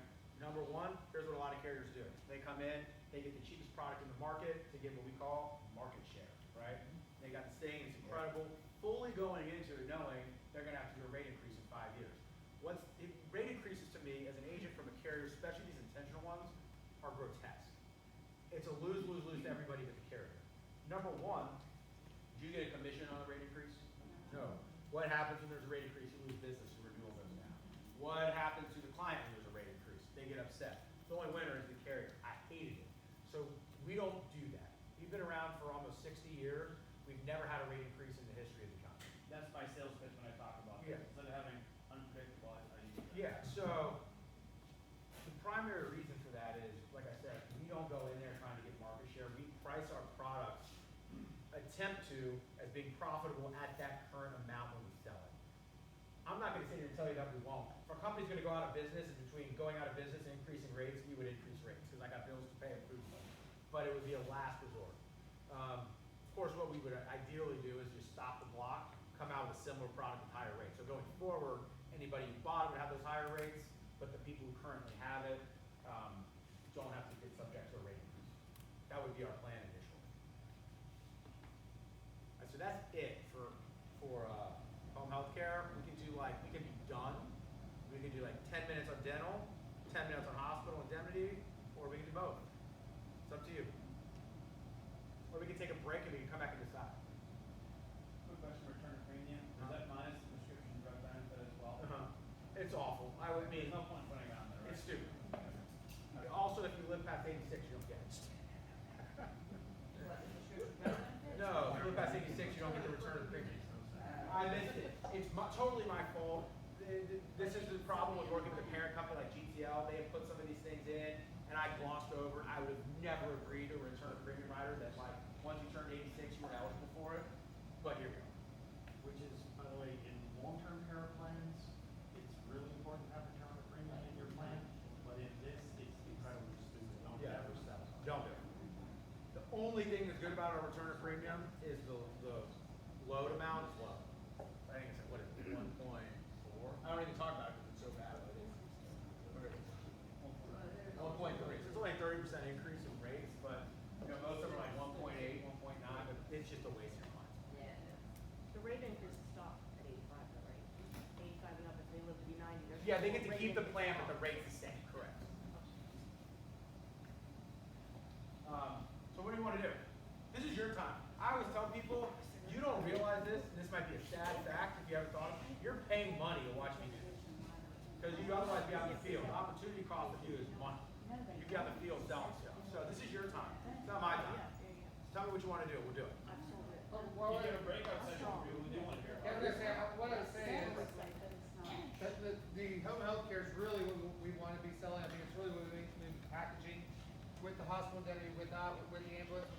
Number one, here's what a lot of carriers do. They come in, they get the cheapest product in the market, they get what we call market share, right? They got the saying, it's incredible, fully going into it knowing they're gonna have to do a rate increase in 5 years. Rate increases to me, as an agent from a carrier, especially these intentional ones, are grotesque. It's a lose-lose-lose to everybody but the carrier. Number one, do you get a commission on a rate increase? No. What happens when there's a rate increase? You lose business, your renewal goes down. What happens to the client when there's a rate increase? They get upset. The only winner is the carrier. I hated it. So we don't do that. We've been around for almost 60 years. We've never had a rate increase in the history of the company. That's my sales pitch when I talk about Yeah. it. Instead of having unpredictable, I use that. Yeah, so the primary reason for that is, like I said, we don't go in there trying to get market share. We price our products, attempt to, as being profitable at that current amount when we sell it. I'm not gonna sit here and tell you that we won't. If our company's gonna go out of business, and between going out of business and increasing rates, we would increase rates, because I got bills to pay and food to pay. But it would be a last resort. Of course, what we would ideally do is just stop the block, come out with a similar product with higher rates. So going forward, anybody who bought it would have those higher rates, but the people who currently have it, don't have to get subject to a rate increase. That would be our plan initially. So that's it for home health care. We can be done. We can do like 10 minutes on dental, 10 minutes on hospital indemnity, or we can do both. It's up to you. Or we can take a break and we can come back and decide. Quick question, return of premium, is that minus the prescription drug benefit as well? It's awful. I mean, There's no point putting it on there, right? it's stupid. Also, if you live past 86, you don't get it. What, the prescription drug benefit? No, if you live past 86, you don't get the return of the premium. I missed it. It's totally my fault. This is the problem with working with a parent company like GTL. They have put some of these things in, and I glossed over. I would have never agreed to a return of premium rider that, like, once you turned 86, you were eligible for it. But here we go. about our return of premium is the load amount is low. I think it's, what is it, 1.4? I don't even talk about it because it's so bad, but it is. 1.3, so it's only a 30% increase in rates, but, you know, most of them are like 1.8, 1.9, but it's just a waste of your time. Yeah. The rate increase stopped at 85, though, right? 85 and up, if they live to be 90, there's. Yeah, they get to no keep the rate plan, increase but the at all. rate's the same, correct. So what do you want to do? This is your time. I always tell people, you don't realize this, and this might be a sad fact if you haven't thought of it, you're paying money to watch me do this. Because you'd otherwise be out in the field. The opportunity cost of you is money. You'd be out in the field selling stuff. So this is your time. It's not my time. Tell me what you want to do, we'll do it. I've sold it. Well, You get a breakout session for people who do wanna hear yeah, I about was it. gonna say, what I was saying is, Website, but it's not. that the home healthcare is really what we wanna be selling, I think it's really what we packaging with the hospital indemnity, with the ambulance, with